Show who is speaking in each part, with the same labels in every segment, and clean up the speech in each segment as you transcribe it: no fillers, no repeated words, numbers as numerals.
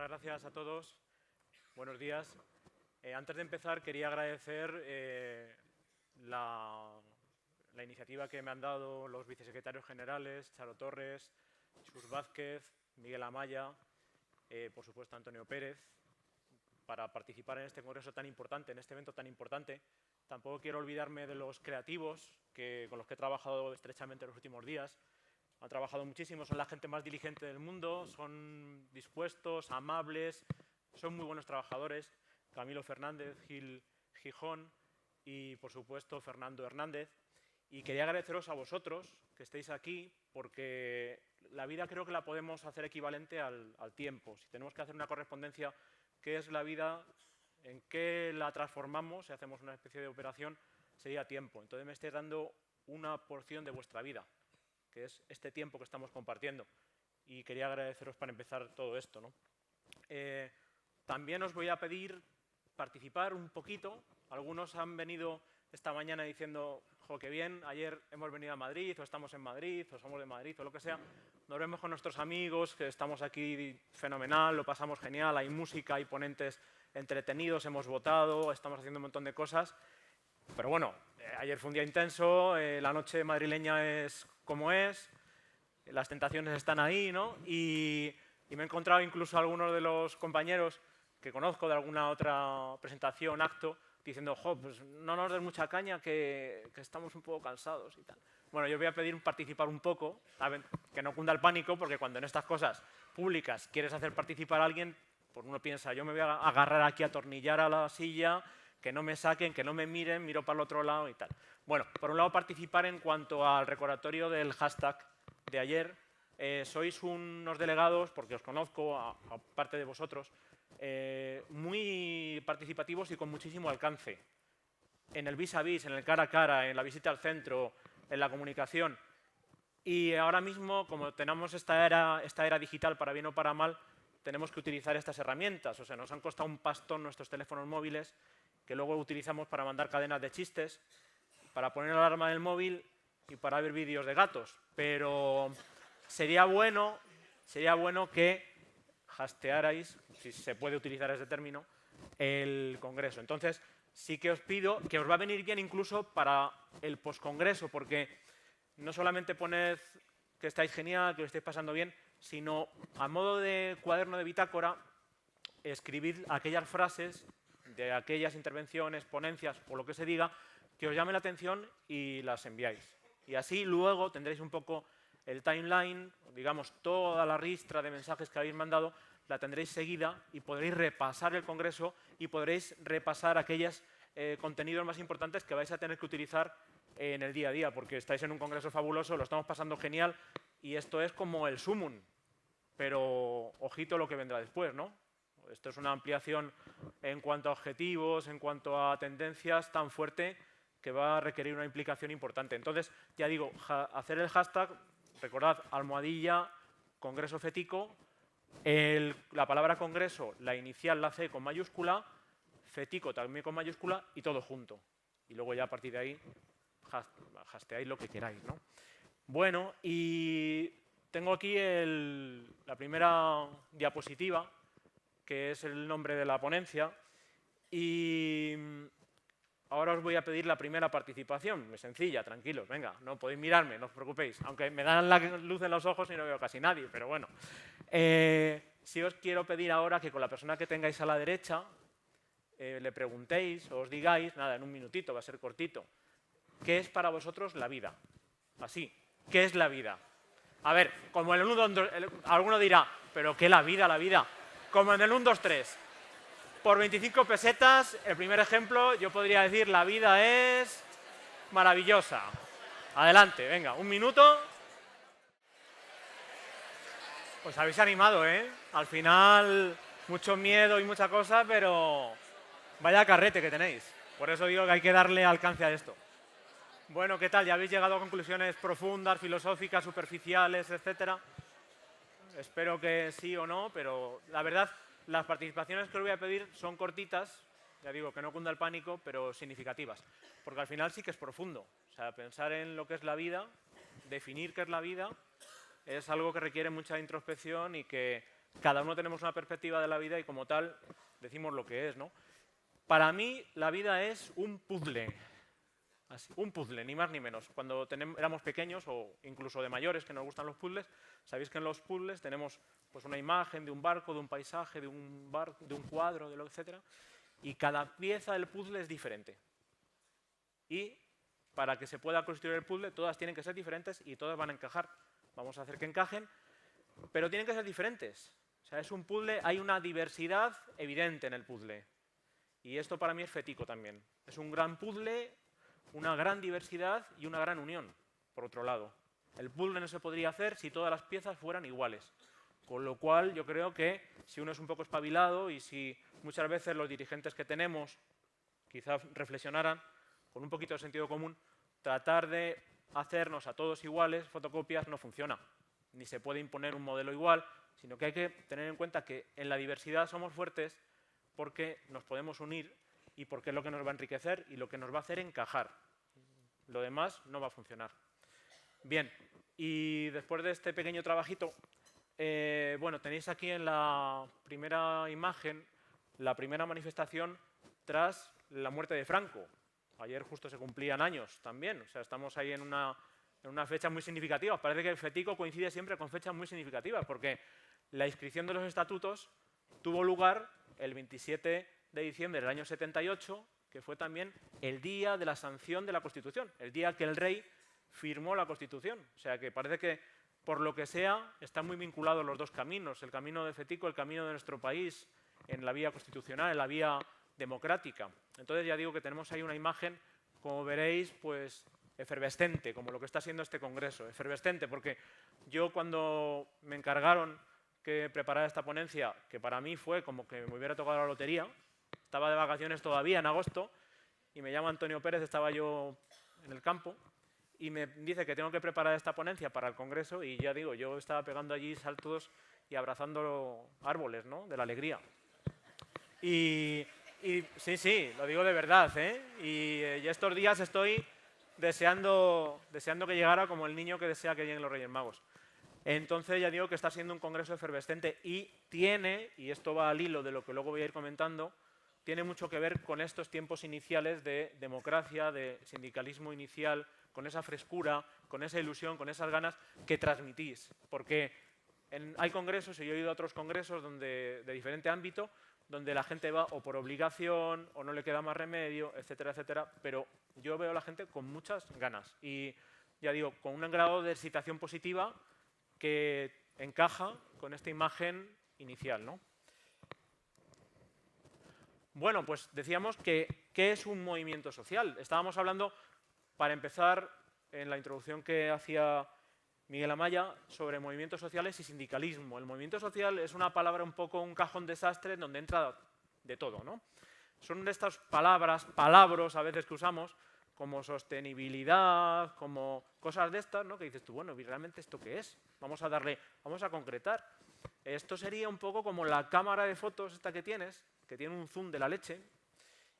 Speaker 1: Muchas gracias a todos. Buenos días. Antes de empezar, quería agradecer la iniciativa que me han dado los vicesecretarios generales, Charo Torres, Chus Vázquez, Miguel Amaya, por supuesto Antonio Pérez, para participar en este congreso tan importante, en este evento tan importante. Tampoco quiero olvidarme de los creativos con los que he trabajado estrechamente los últimos días. Han trabajado muchísimo, son la gente más diligente del mundo, son dispuestos, amables, son muy buenos trabajadores. Camilo Fernández, Gil Gijón y, por supuesto, Fernando Hernández. Y quería agradeceros a vosotros que estéis aquí, porque la vida creo que la podemos hacer equivalente al tiempo. Si tenemos que hacer una correspondencia, ¿qué es la vida? ¿En qué la transformamos? Si hacemos una especie de operación, sería tiempo. Entonces me estáis dando una porción de vuestra vida, que es este tiempo que estamos compartiendo. Y quería agradeceros para empezar todo esto, ¿no? También os voy a pedir participar un poquito. Algunos han venido esta mañana diciendo, jo, qué bien, ayer hemos venido a Madrid, o estamos en Madrid, o somos de Madrid, o lo que sea. Nos vemos con nuestros amigos, que estamos aquí fenomenal, lo pasamos genial, hay música, hay ponentes entretenidos, hemos votado, estamos haciendo un montón de cosas. Pero bueno, ayer fue un día intenso, la noche madrileña es como es, las tentaciones están ahí, ¿no? Y me he encontrado incluso a algunos de los compañeros que conozco de alguna otra presentación, acto, diciendo, jo, pues no nos des mucha caña, que estamos un poco cansados y tal. Bueno, yo voy a pedir participar un poco, ¿saben? Que no cunda el pánico, porque cuando en estas cosas públicas quieres hacer participar a alguien, pues uno piensa, yo me voy a agarrar aquí, a atornillar a la silla, que no me saquen, que no me miren, miro para el otro lado y tal. Bueno, por un lado participar en cuanto al recordatorio del hashtag de ayer. Sois unos delegados, porque os conozco, aparte de vosotros, muy participativos y con muchísimo alcance. En el vis a vis, en el cara a cara, en la visita al centro, en la comunicación. Y ahora mismo, como tenemos esta era digital, para bien o para mal, tenemos que utilizar estas herramientas. O sea, nos han costado un pastón nuestros teléfonos móviles, que luego utilizamos para mandar cadenas de chistes, para poner la alarma del móvil y para ver vídeos de gatos. Pero sería bueno que hastearais, si se puede utilizar ese término, el Congreso. Entonces, sí que os pido que os va a venir bien incluso para el postcongreso, porque no solamente poned que estáis genial, que lo estáis pasando bien, sino a modo de cuaderno de bitácora, escribid aquellas frases de aquellas intervenciones, ponencias o lo que se diga, que os llame la atención y las enviáis. Y así luego tendréis un poco el timeline, digamos, toda la ristra de mensajes que habéis mandado, la tendréis seguida y podréis repasar el Congreso y podréis repasar aquellos contenidos más importantes que vais a tener que utilizar en el día a día, porque estáis en un Congreso fabuloso, lo estamos pasando genial y esto es como el sumum, pero ojito lo que vendrá después, ¿no? Esto es una ampliación en cuanto a objetivos, en cuanto a tendencias tan fuerte que va a requerir una implicación importante. Entonces, ya digo, hacer el hashtag, recordad, almohadilla, Congreso Fetico, la palabra Congreso, la inicial, la C con mayúscula, Fetico también con mayúscula y todo junto. Y luego ya a partir de ahí hasteáis lo que queráis, ¿no? Bueno, y tengo aquí la primera diapositiva, que es el nombre de la ponencia, y ahora os voy a pedir la primera participación, muy sencilla, tranquilos, venga, no podéis mirarme, no os preocupéis, aunque me dan la luz en los ojos y no veo casi nadie, pero bueno. Sí os quiero pedir ahora que con la persona que tengáis a la derecha le preguntéis o os digáis, nada, en un minutito, va a ser cortito, ¿qué es para vosotros la vida? Así, ¿qué es la vida? A ver, como en el 1, 2, alguno dirá, ¿pero qué la vida, la vida? Como en el 1, 2, 3. Por 25 pesetas, el primer ejemplo, yo podría decir, la vida es maravillosa. Adelante, venga, un minuto. Pues habéis animado, ¿eh? Al final, mucho miedo y mucha cosa, pero vaya carrete que tenéis. Por eso digo que hay que darle alcance a esto. Bueno, ¿qué tal? ¿Ya habéis llegado a conclusiones profundas, filosóficas, superficiales, etcétera? Espero que sí o no, pero la verdad, las participaciones que os voy a pedir son cortitas, ya digo, que no cunda el pánico, pero significativas. Porque al final sí que es profundo. O sea, pensar en lo que es la vida, definir qué es la vida, es algo que requiere mucha introspección y que cada uno tenemos una perspectiva de la vida y como tal decimos lo que es, ¿no? Para mí la vida es un puzzle. Así, un puzzle, ni más ni menos. Cuando éramos pequeños o incluso de mayores que nos gustan los puzzles, sabéis que en los puzzles tenemos pues, una imagen de un barco, de un paisaje, de un cuadro, de lo etcétera, y cada pieza del puzzle es diferente. Y para que se pueda construir el puzzle, todas tienen que ser diferentes y todas van a encajar. Vamos a hacer que encajen, pero tienen que ser diferentes. O sea, es un puzzle, hay una diversidad evidente en el puzzle. Y esto para mí es fetico también. Es un gran puzzle, una gran diversidad y una gran unión, por otro lado. El puzzle no se podría hacer si todas las piezas fueran iguales. Con lo cual, yo creo que si uno es un poco espabilado y si muchas veces los dirigentes que tenemos quizás reflexionaran con un poquito de sentido común, tratar de hacernos a todos iguales, fotocopias, no funciona. Ni se puede imponer un modelo igual, sino que hay que tener en cuenta que en la diversidad somos fuertes porque nos podemos unir y porque es lo que nos va a enriquecer y lo que nos va a hacer encajar. Lo demás no va a funcionar. Bien, y después de este pequeño trabajito, bueno, tenéis aquí en la primera imagen la primera manifestación tras la muerte de Franco. Ayer justo se cumplían años también, o sea, estamos ahí en una fecha muy significativa. Parece que el fetico coincide siempre con fechas muy significativas, porque la inscripción de los estatutos tuvo lugar el 27 de diciembre del año 78, que fue también el día de la sanción de la Constitución, el día que el rey firmó la Constitución. O sea, que parece que, por lo que sea, están muy vinculados los dos caminos, el camino de Fetico, el camino de nuestro país, en la vía constitucional, en la vía democrática. Entonces, ya digo que tenemos ahí una imagen, como veréis, pues efervescente, como lo que está siendo este congreso. Efervescente, porque yo cuando me encargaron que preparara esta ponencia, que para mí fue como que me hubiera tocado la lotería, estaba de vacaciones todavía en agosto, y me llama Antonio Pérez, estaba yo en el campo, y me dice que tengo que preparar esta ponencia para el congreso, y ya digo, yo estaba pegando allí saltos y abrazando árboles, ¿no?, de la alegría. Y sí, lo digo de verdad, ¿eh? Y estos días estoy deseando que llegara como el niño que desea que lleguen los Reyes Magos. Entonces ya digo que está siendo un congreso efervescente y tiene, y esto va al hilo de lo que luego voy a ir comentando, tiene mucho que ver con estos tiempos iniciales de democracia, de sindicalismo inicial, con esa frescura, con esa ilusión, con esas ganas que transmitís. Porque hay congresos, y yo he ido a otros congresos de diferente ámbito, donde la gente va o por obligación o no le queda más remedio, etcétera, etcétera, pero yo veo a la gente con muchas ganas y, ya digo, con un grado de excitación positiva que encaja con esta imagen inicial, ¿no? Bueno, pues decíamos que ¿qué es un movimiento social? Estábamos hablando, para empezar, en la introducción que hacía Miguel Amaya, sobre movimientos sociales y sindicalismo. El movimiento social es una palabra un poco un cajón desastre donde entra de todo, ¿no? Son de estas palabras a veces que usamos, como sostenibilidad, como cosas de estas, ¿no?, que dices tú, bueno, ¿realmente esto qué es? Vamos a concretar. Esto sería un poco como la cámara de fotos esta que tienes, que tiene un zoom de la leche.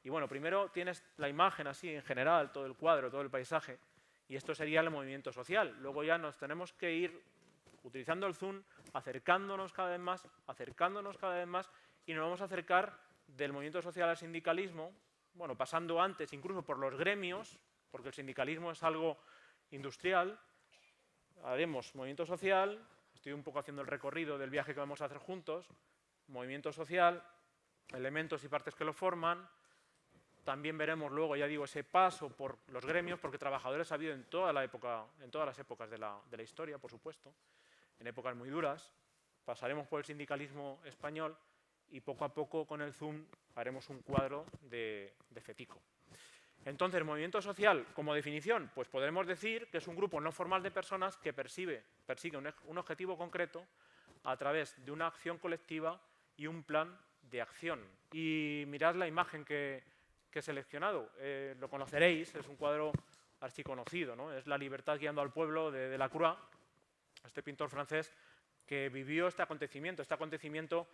Speaker 1: Y bueno, primero tienes la imagen así en general, todo el cuadro, todo el paisaje, y esto sería el movimiento social. Luego ya nos tenemos que ir, utilizando el zoom, acercándonos cada vez más, y nos vamos a acercar del movimiento social al sindicalismo, bueno, pasando antes incluso por los gremios, porque el sindicalismo es algo industrial. Haremos movimiento social, estoy un poco haciendo el recorrido del viaje que vamos a hacer juntos, movimiento social, elementos y partes que lo forman. También veremos luego, ya digo, ese paso por los gremios, porque trabajadores ha habido en todas las épocas de la historia, por supuesto, en épocas muy duras. Pasaremos por el sindicalismo español y poco a poco con el zoom haremos un cuadro de Fetico. Entonces, movimiento social, como definición, pues podremos decir que es un grupo no formal de personas que persigue un objetivo concreto a través de una acción colectiva y un plan de acción. Y mirad la imagen que he seleccionado, lo conoceréis, es un cuadro archiconocido, ¿no? Es La libertad guiando al pueblo de Delacroix, este pintor francés que vivió este acontecimiento. Este acontecimiento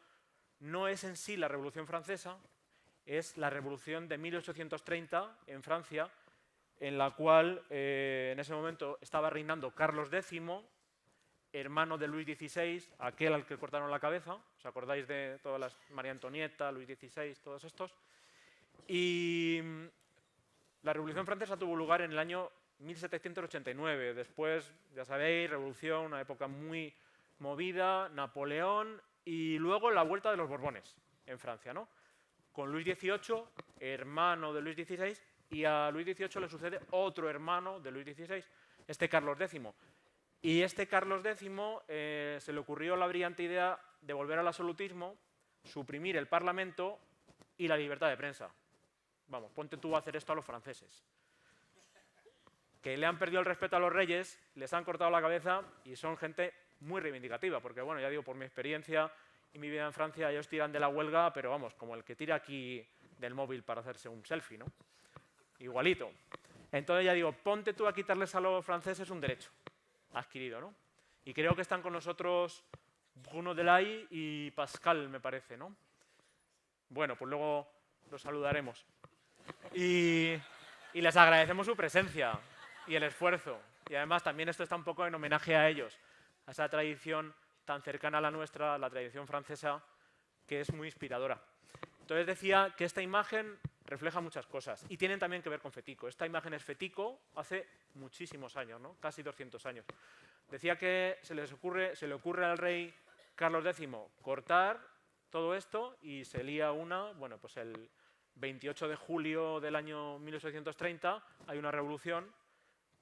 Speaker 1: no es en sí la Revolución Francesa, es la Revolución de 1830 en Francia, en la cual en ese momento estaba reinando Carlos X, hermano de Luis XVI, aquel al que cortaron la cabeza. ¿Os acordáis de todas las María Antonieta, Luis XVI, todos estos? Y la Revolución Francesa tuvo lugar en el año 1789. Después, ya sabéis, revolución, una época muy movida, Napoleón y luego la vuelta de los Borbones en Francia, ¿no? Con Luis XVIII, hermano de Luis XVI, y a Luis XVIII le sucede otro hermano de Luis XVI, este Carlos X. Y este Carlos X se le ocurrió la brillante idea de volver al absolutismo, suprimir el Parlamento y la libertad de prensa. Vamos, ponte tú a hacer esto a los franceses. Que le han perdido el respeto a los reyes, les han cortado la cabeza y son gente muy reivindicativa, porque bueno, ya digo, por mi experiencia y mi vida en Francia, ellos tiran de la huelga, pero vamos, como el que tira aquí del móvil para hacerse un selfie, ¿no? Igualito. Entonces ya digo, ponte tú a quitarles a los franceses un derecho adquirido, ¿no? Y creo que están con nosotros Bruno Delay y Pascal, me parece, ¿no? Bueno, pues luego los saludaremos. Y les agradecemos su presencia y el esfuerzo. Y además también esto está un poco en homenaje a ellos, a esa tradición tan cercana a la nuestra, la tradición francesa, que es muy inspiradora. Entonces decía que esta imagen refleja muchas cosas y tienen también que ver con Fetico. Esta imagen es Fetico hace muchísimos años, ¿no? Casi 200 años. Decía que se le ocurre al rey Carlos X cortar todo esto y se lía bueno, pues el 28 de julio del año 1830 hay una revolución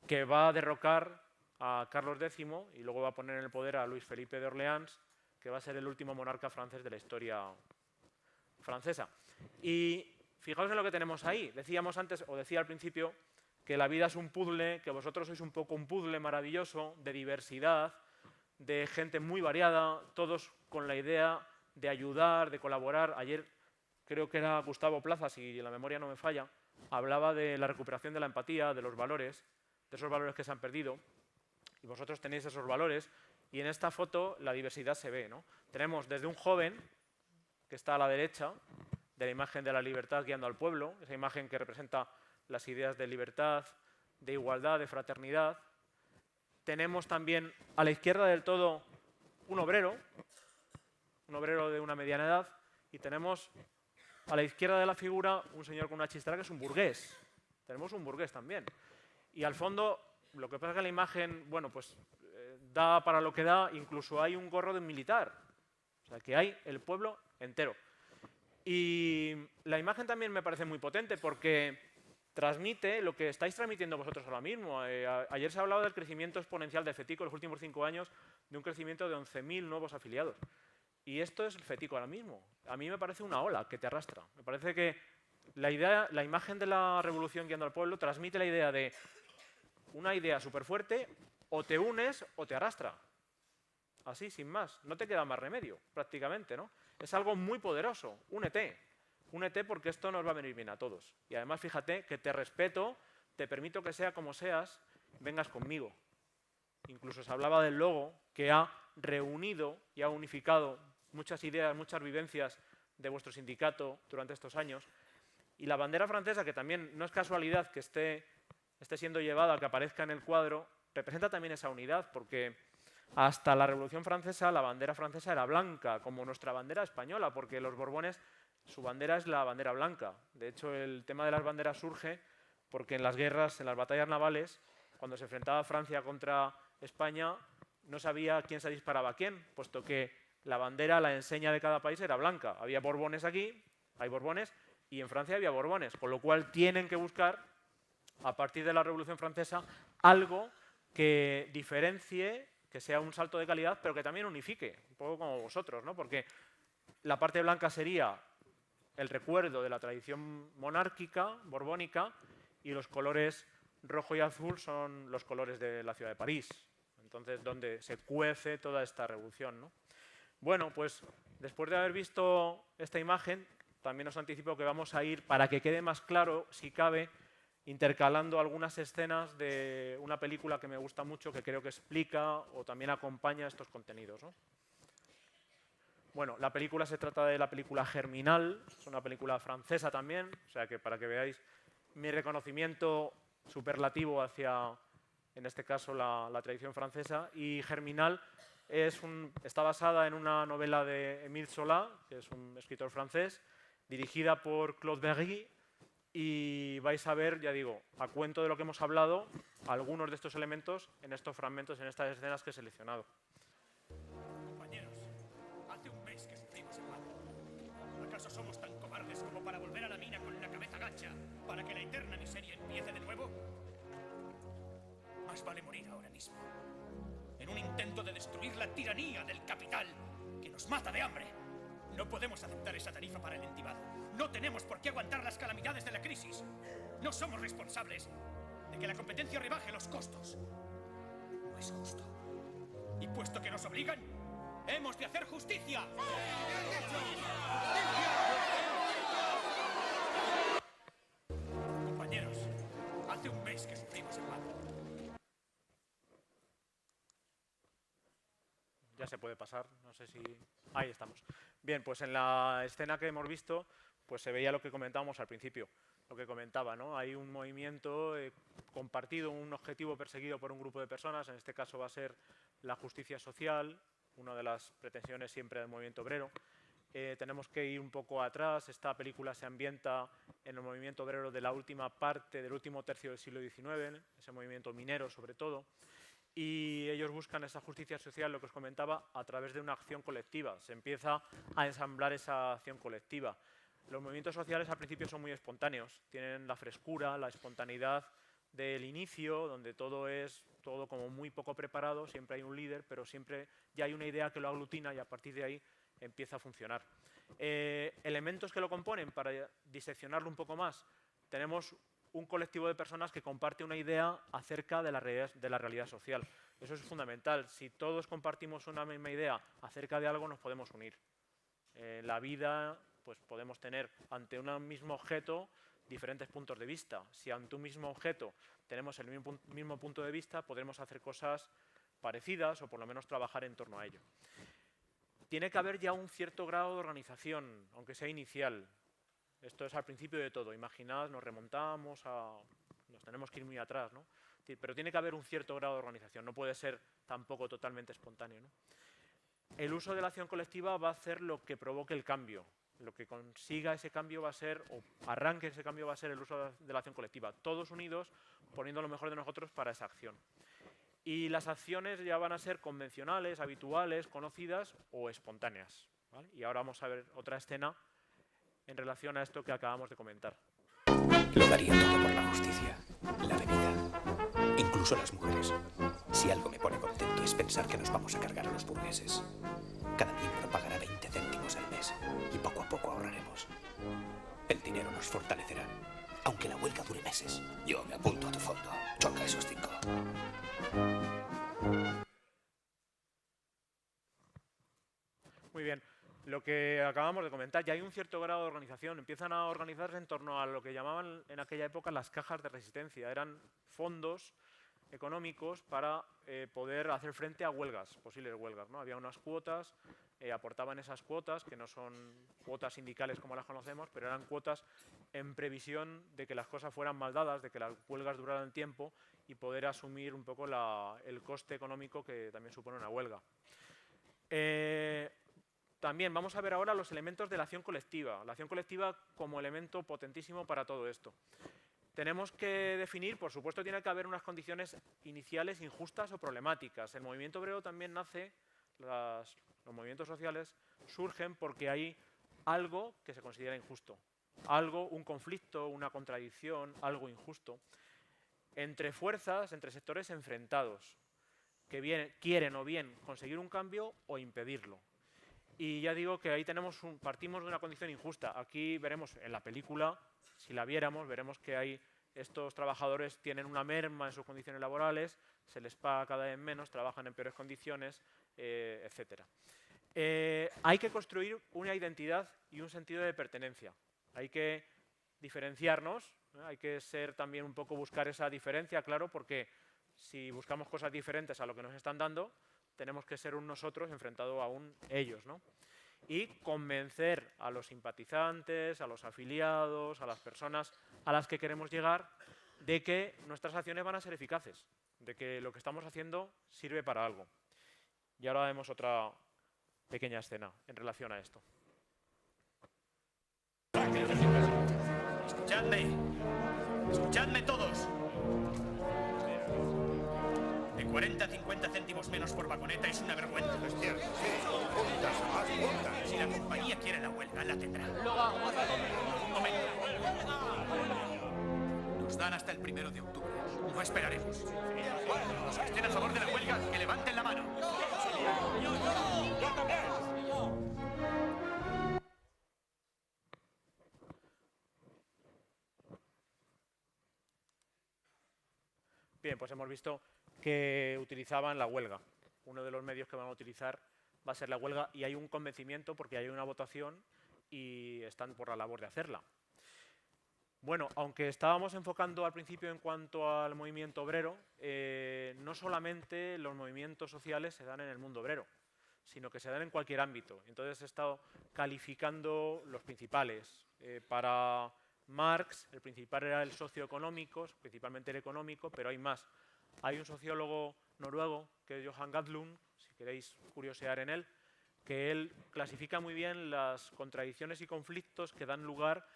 Speaker 1: que va a derrocar a Carlos X y luego va a poner en el poder a Luis Felipe de Orleans, que va a ser el último monarca francés de la historia francesa. Y fijaos en lo que tenemos ahí. Decíamos antes, o decía al principio, que la vida es un puzzle, que vosotros sois un poco un puzzle maravilloso de diversidad, de gente muy variada, todos con la idea de ayudar, de colaborar. Ayer creo que era Gustavo Plaza, si la memoria no me falla, hablaba de la recuperación de la empatía, de los valores, de esos valores que se han perdido. Y vosotros tenéis esos valores y en esta foto la diversidad se ve, ¿no? Tenemos desde un joven, que está a la derecha, de la imagen de la libertad guiando al pueblo, esa imagen que representa las ideas de libertad, de igualdad, de fraternidad. Tenemos también a la izquierda del todo un obrero de una mediana edad, y tenemos a la izquierda de la figura un señor con una chistera que es un burgués. Tenemos un burgués también. Y al fondo, lo que pasa es que la imagen, bueno, pues da para lo que da, incluso hay un gorro de un militar. O sea, que hay el pueblo entero. Y la imagen también me parece muy potente porque transmite lo que estáis transmitiendo vosotros ahora mismo. Ayer se ha hablado del crecimiento exponencial de Fetico en los últimos 5 años, de un crecimiento de 11.000 nuevos afiliados. Y esto es Fetico ahora mismo. A mí me parece una ola que te arrastra. Me parece que la imagen de la revolución guiando al pueblo transmite la idea de una idea súper fuerte, o te unes o te arrastra. Así, sin más. No te queda más remedio, prácticamente, ¿no? Es algo muy poderoso. Únete. Únete porque esto nos va a venir bien a todos. Y además, fíjate que te respeto, te permito que sea como seas, vengas conmigo. Incluso se hablaba del logo que ha reunido y ha unificado muchas ideas, muchas vivencias de vuestro sindicato durante estos años. Y la bandera francesa, que también no es casualidad que esté siendo llevada, que aparezca en el cuadro, representa también esa unidad, porque hasta la Revolución Francesa la bandera francesa era blanca, como nuestra bandera española, porque los Borbones, su bandera es la bandera blanca. De hecho, el tema de las banderas surge porque en las guerras, en las batallas navales, cuando se enfrentaba Francia contra España, no sabía quién se disparaba a quién, puesto que la bandera, la enseña de cada país era blanca. Había Borbones aquí, hay Borbones, y en Francia había Borbones, con lo cual tienen que buscar, a partir de la Revolución Francesa, algo que diferencie, que sea un salto de calidad, pero que también unifique, un poco como vosotros, ¿no? Porque la parte blanca sería el recuerdo de la tradición monárquica, borbónica, y los colores rojo y azul son los colores de la ciudad de París. Entonces, donde se cuece toda esta revolución, ¿no? Bueno, pues después de haber visto esta imagen, también os anticipo que vamos a ir, para que quede más claro, si cabe, intercalando algunas escenas de una película que me gusta mucho, que creo que explica o también acompaña estos contenidos, ¿no? Bueno, la película se trata de la película Germinal, es una película francesa también, o sea que para que veáis mi reconocimiento superlativo hacia en este caso la tradición francesa, y Germinal está basada en una novela de Émile Zola, que es un escritor francés, dirigida por Claude Berry, y vais a ver, ya digo, a cuento de lo que hemos hablado, algunos de estos elementos en estos fragmentos, en estas escenas que he seleccionado.
Speaker 2: Compañeros, hace un mes que sufrimos el mal. ¿Acaso somos tan cobardes como para volver a la mina con la cabeza gacha para que la eterna miseria empiece de nuevo? Más vale morir ahora mismo, en un intento de destruir la tiranía del capital que nos mata de hambre. No podemos aceptar esa tarifa para el entibado. No tenemos por qué aguantar las calamidades de la crisis. No somos responsables de que la competencia rebaje los costos. No es justo. Y puesto que nos obligan, hemos de hacer justicia. Compañeros, hace un mes que sufrimos el mal.
Speaker 1: Ya se puede pasar, no sé si... Ahí estamos. Bien, pues en la escena que hemos visto, pues se veía lo que comentábamos al principio, lo que comentaba, ¿no? Hay un movimiento compartido, un objetivo perseguido por un grupo de personas, en este caso va a ser la justicia social, una de las pretensiones siempre del movimiento obrero. Tenemos que ir un poco atrás, esta película se ambienta en el movimiento obrero de la última parte, del último tercio del siglo XIX, ese movimiento minero sobre todo, y ellos buscan esa justicia social, lo que os comentaba, a través de una acción colectiva. Se empieza a ensamblar esa acción colectiva. Los movimientos sociales al principio son muy espontáneos, tienen la frescura, la espontaneidad del inicio, donde todo es como muy poco preparado, siempre hay un líder, pero siempre ya hay una idea que lo aglutina y a partir de ahí empieza a funcionar. Elementos que lo componen, para diseccionarlo un poco más, tenemos un colectivo de personas que comparte una idea acerca de la realidad social. Eso es fundamental. Si todos compartimos una misma idea acerca de algo, nos podemos unir. En la vida, pues podemos tener ante un mismo objeto diferentes puntos de vista. Si ante un mismo objeto tenemos el mismo punto de vista, podremos hacer cosas parecidas o por lo menos trabajar en torno a ello. Tiene que haber ya un cierto grado de organización, aunque sea inicial. Esto es al principio de todo. Imaginad, nos remontamos nos tenemos que ir muy atrás, ¿no? Pero tiene que haber un cierto grado de organización, no puede ser tampoco totalmente espontáneo, ¿no? El uso de la acción colectiva va a hacer lo que provoque el cambio. Lo que consiga ese cambio va a ser, o arranque ese cambio va a ser el uso de la acción colectiva. Todos unidos, poniendo lo mejor de nosotros para esa acción. Y las acciones ya van a ser convencionales, habituales, conocidas o espontáneas, ¿vale? Y ahora vamos a ver otra escena en relación a esto que acabamos de comentar.
Speaker 3: Lo daría todo por la justicia, la bebida, incluso las mujeres. Si algo me pone contento es pensar que nos vamos a cargar a los burgueses. Cada miembro pagará 20 céntimos al mes y poco a poco ahorraremos. El dinero nos fortalecerá, aunque la huelga dure meses. Yo me apunto a tu fondo. Choca esos 5.
Speaker 1: Muy bien. Lo que acabamos de comentar, ya hay un cierto grado de organización. Empiezan a organizarse en torno a lo que llamaban en aquella época las cajas de resistencia. Eran fondos económicos para poder hacer frente a huelgas, posibles huelgas, ¿no? Había unas cuotas, aportaban esas cuotas, que no son cuotas sindicales como las conocemos, pero eran cuotas en previsión de que las cosas fueran mal dadas, de que las huelgas duraran tiempo y poder asumir un poco el coste económico que también supone una huelga. También vamos a ver ahora los elementos de la acción colectiva. La acción colectiva como elemento potentísimo para todo esto. Tenemos que definir, por supuesto, tiene que haber unas condiciones iniciales injustas o problemáticas. El movimiento obrero también nace, los movimientos sociales surgen porque hay algo que se considera injusto. Algo, un conflicto, una contradicción, algo injusto. Entre fuerzas, entre sectores enfrentados, que quieren o bien conseguir un cambio o impedirlo. Y ya digo que ahí partimos de una condición injusta. Aquí veremos en la película, si la viéramos, veremos que estos trabajadores tienen una merma en sus condiciones laborales, se les paga cada vez menos, trabajan en peores condiciones, etc. Hay que construir una identidad y un sentido de pertenencia. Hay que diferenciarnos, hay que también un poco buscar esa diferencia, claro, porque si buscamos cosas diferentes a lo que nos están dando, tenemos que ser un nosotros enfrentado a un ellos, ¿no? Y convencer a los simpatizantes, a los afiliados, a las personas a las que queremos llegar de que nuestras acciones van a ser eficaces, de que lo que estamos haciendo sirve para algo. Y ahora vemos otra pequeña escena en relación a esto.
Speaker 2: Escuchadme. Escuchadme todos. De 40 a 50 céntimos menos por vagoneta es una vergüenza.
Speaker 4: Es cierto, sí. Puntas, más puntas.
Speaker 2: Si la compañía quiere la huelga, la tendrá. Un momento. Nos dan hasta el 1 de octubre. No esperaremos. Los que estén a favor de la huelga, que levanten la mano.
Speaker 4: ¡Yo también!
Speaker 1: Bien, pues hemos visto que utilizaban la huelga. Uno de los medios que van a utilizar va a ser la huelga y hay un convencimiento porque hay una votación y están por la labor de hacerla. Bueno, aunque estábamos enfocando al principio en cuanto al movimiento obrero, no solamente los movimientos sociales se dan en el mundo obrero, sino que se dan en cualquier ámbito. Entonces he estado calificando los principales. Para Marx, el principal era el socioeconómico, principalmente el económico, pero hay más. Hay un sociólogo noruego, que es Johan Gadlund, si queréis curiosear en él, que él clasifica muy bien las contradicciones y conflictos que dan lugar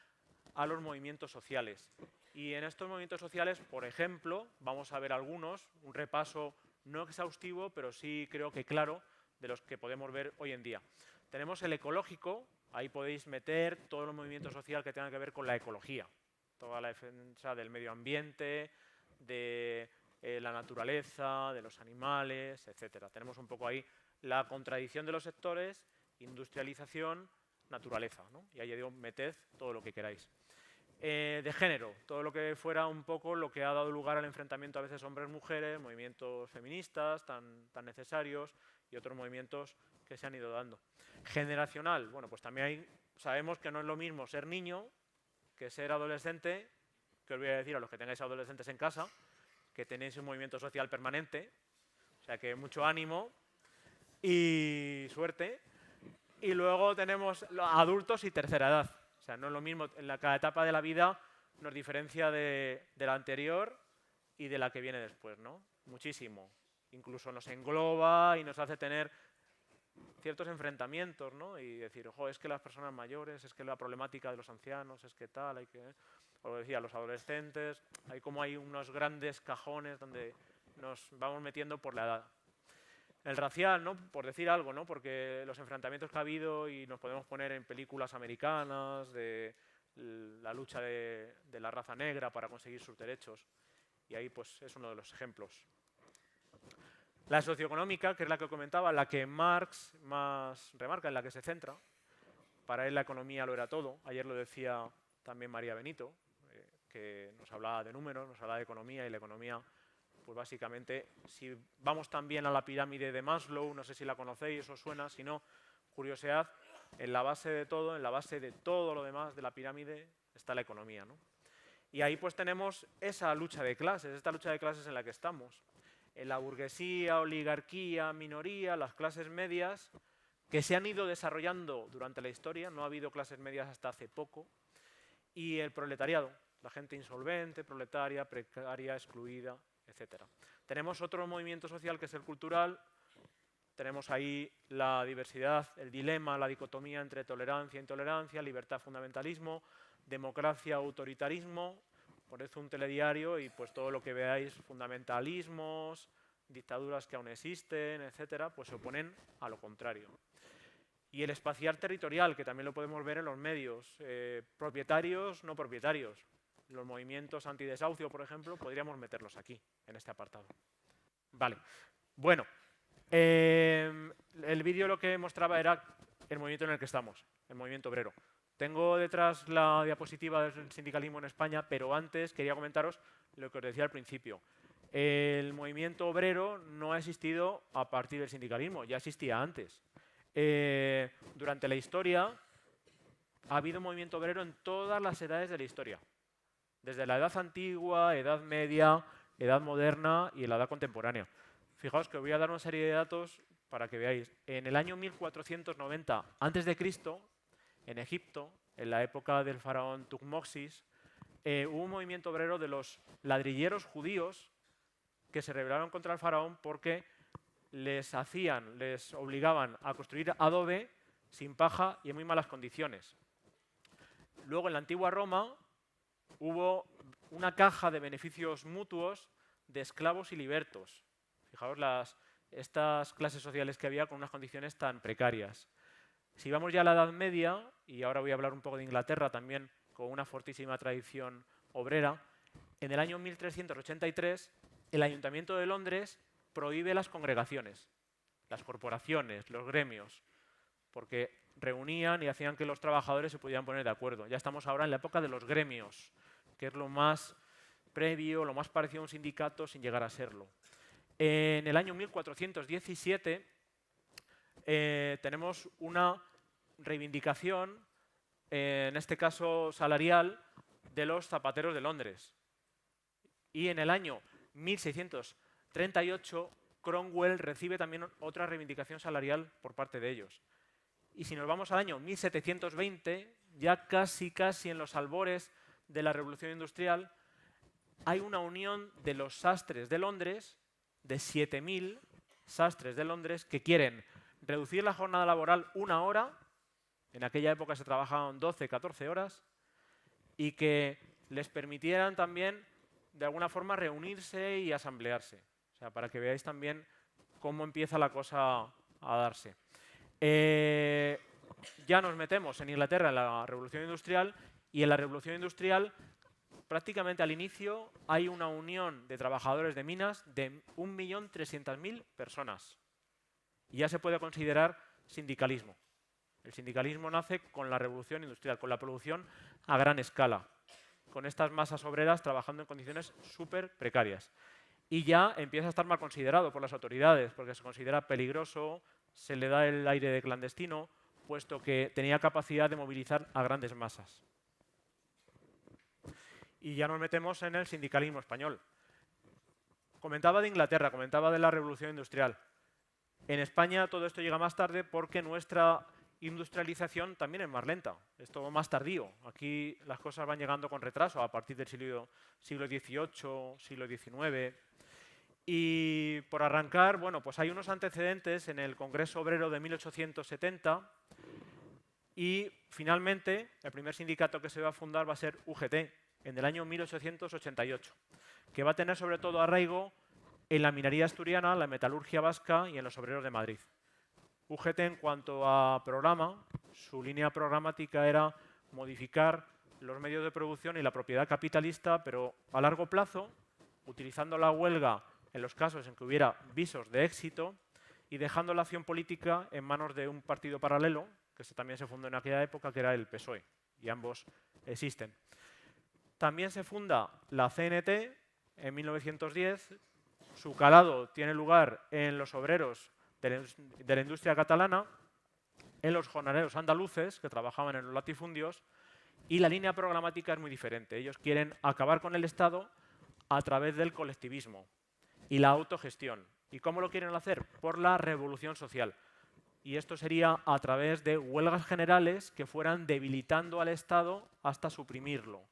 Speaker 1: a los movimientos sociales. Y en estos movimientos sociales, por ejemplo, vamos a ver algunos, un repaso no exhaustivo, pero sí creo que claro, de los que podemos ver hoy en día. Tenemos el ecológico, ahí podéis meter todo el movimiento social que tenga que ver con la ecología, toda la defensa del medio ambiente, de la naturaleza, de los animales, etcétera. Tenemos un poco ahí la contradicción de los sectores, industrialización, naturaleza, ¿no? Y ahí digo, meted todo lo que queráis. De género, todo lo que fuera un poco lo que ha dado lugar al enfrentamiento a veces hombres-mujeres, movimientos feministas tan necesarios y otros movimientos que se han ido dando. Generacional, bueno, pues también sabemos que no es lo mismo ser niño que ser adolescente, que os voy a decir a los que tengáis adolescentes en casa, que tenéis un movimiento social permanente, o sea que mucho ánimo y suerte. Y luego tenemos adultos y tercera edad. O sea, no es lo mismo, cada etapa de la vida nos diferencia de la anterior y de la que viene después, ¿no? Muchísimo. Incluso nos engloba y nos hace tener ciertos enfrentamientos, ¿no? Y decir, ojo, es que las personas mayores, es que la problemática de los ancianos, es que tal, hay que... Os decía, los adolescentes, hay unos grandes cajones donde nos vamos metiendo por la edad. El racial, ¿no? Por decir algo, ¿no? Porque los enfrentamientos que ha habido y nos podemos poner en películas americanas de la lucha de la raza negra para conseguir sus derechos. Y ahí pues es uno de los ejemplos. La socioeconómica, que es la que comentaba, la que Marx más remarca, en la que se centra. Para él la economía lo era todo. Ayer lo decía también María Benito, que nos hablaba de números, nos hablaba de economía y la economía... Pues básicamente, si vamos también a la pirámide de Maslow, no sé si la conocéis, os suena, si no, curiosead, en la base de todo lo demás de la pirámide está la economía, ¿no? Y ahí pues tenemos esa lucha de clases, esta lucha de clases en la que estamos. En la burguesía, oligarquía, minoría, las clases medias, que se han ido desarrollando durante la historia, no ha habido clases medias hasta hace poco, y el proletariado, la gente insolvente, proletaria, precaria, excluida, etcétera. Tenemos otro movimiento social que es el cultural, tenemos ahí la diversidad, el dilema, la dicotomía entre tolerancia e intolerancia, libertad, fundamentalismo, democracia, autoritarismo, por eso un telediario y pues todo lo que veáis, fundamentalismos, dictaduras que aún existen, etcétera, pues se oponen a lo contrario. Y el espacial territorial, que también lo podemos ver en los medios, propietarios, no propietarios. Los movimientos antidesahucio, por ejemplo, podríamos meterlos aquí, en este apartado. Vale. Bueno, el vídeo lo que mostraba era el movimiento en el que estamos, el movimiento obrero. Tengo detrás la diapositiva del sindicalismo en España, pero antes quería comentaros lo que os decía al principio. El movimiento obrero no ha existido a partir del sindicalismo, ya existía antes. Durante la historia ha habido movimiento obrero en todas las edades de la historia. Desde la edad antigua, edad media, edad moderna y la edad contemporánea. Fijaos que os voy a dar una serie de datos para que veáis. En el año 1490 a.C., en Egipto, en la época del faraón Tutmosis, hubo un movimiento obrero de los ladrilleros judíos que se rebelaron contra el faraón porque les obligaban a construir adobe sin paja y en muy malas condiciones. Luego, en la antigua Roma, hubo una caja de beneficios mutuos de esclavos y libertos. Fijaos estas clases sociales que había con unas condiciones tan precarias. Si vamos ya a la Edad Media, y ahora voy a hablar un poco de Inglaterra también, con una fortísima tradición obrera, en el año 1383 el Ayuntamiento de Londres prohíbe las congregaciones, las corporaciones, los gremios, porque reunían y hacían que los trabajadores se pudieran poner de acuerdo. Ya estamos ahora en la época de los gremios, que es lo más previo, lo más parecido a un sindicato sin llegar a serlo. En el año 1417 tenemos una reivindicación, en este caso salarial, de los zapateros de Londres. Y en el año 1638 Cromwell recibe también otra reivindicación salarial por parte de ellos. Y si nos vamos al año 1720, ya casi en los albores de la Revolución Industrial, hay una unión de los sastres de Londres, de 7.000 sastres de Londres, que quieren reducir la jornada laboral 1 hora, en aquella época se trabajaban 12, 14 horas, y que les permitieran también, de alguna forma, reunirse y asamblearse. O sea, para que veáis también cómo empieza la cosa a darse. Ya nos metemos en Inglaterra en la Revolución Industrial, y en la Revolución Industrial prácticamente al inicio hay una unión de trabajadores de minas de 1.300.000 personas. Y ya se puede considerar sindicalismo. El sindicalismo nace con la Revolución Industrial, con la producción a gran escala, con estas masas obreras trabajando en condiciones súper precarias. Y ya empieza a estar mal considerado por las autoridades, porque se considera peligroso, se le da el aire de clandestino, puesto que tenía capacidad de movilizar a grandes masas. Y ya nos metemos en el sindicalismo español. Comentaba de Inglaterra, comentaba de la Revolución Industrial. En España todo esto llega más tarde porque nuestra industrialización también es más lenta, es todo más tardío. Aquí las cosas van llegando con retraso a partir del siglo XVIII, siglo XIX. Y por arrancar, bueno, pues hay unos antecedentes en el Congreso Obrero de 1870 y finalmente el primer sindicato que se va a fundar va a ser UGT en el año 1888, que va a tener sobre todo arraigo en la minería asturiana, la metalurgia vasca y en los obreros de Madrid. UGT, en cuanto a programa, su línea programática era modificar los medios de producción y la propiedad capitalista, pero a largo plazo, utilizando la huelga en los casos en que hubiera visos de éxito y dejando la acción política en manos de un partido paralelo, que también se fundó en aquella época, que era el PSOE, y ambos existen. También se funda la CNT en 1910. Su calado tiene lugar en los obreros de la industria catalana, en los jornaleros andaluces que trabajaban en los latifundios, y la línea programática es muy diferente. Ellos quieren acabar con el Estado a través del colectivismo y la autogestión. ¿Y cómo lo quieren hacer? Por la revolución social. Y esto sería a través de huelgas generales que fueran debilitando al Estado hasta suprimirlo.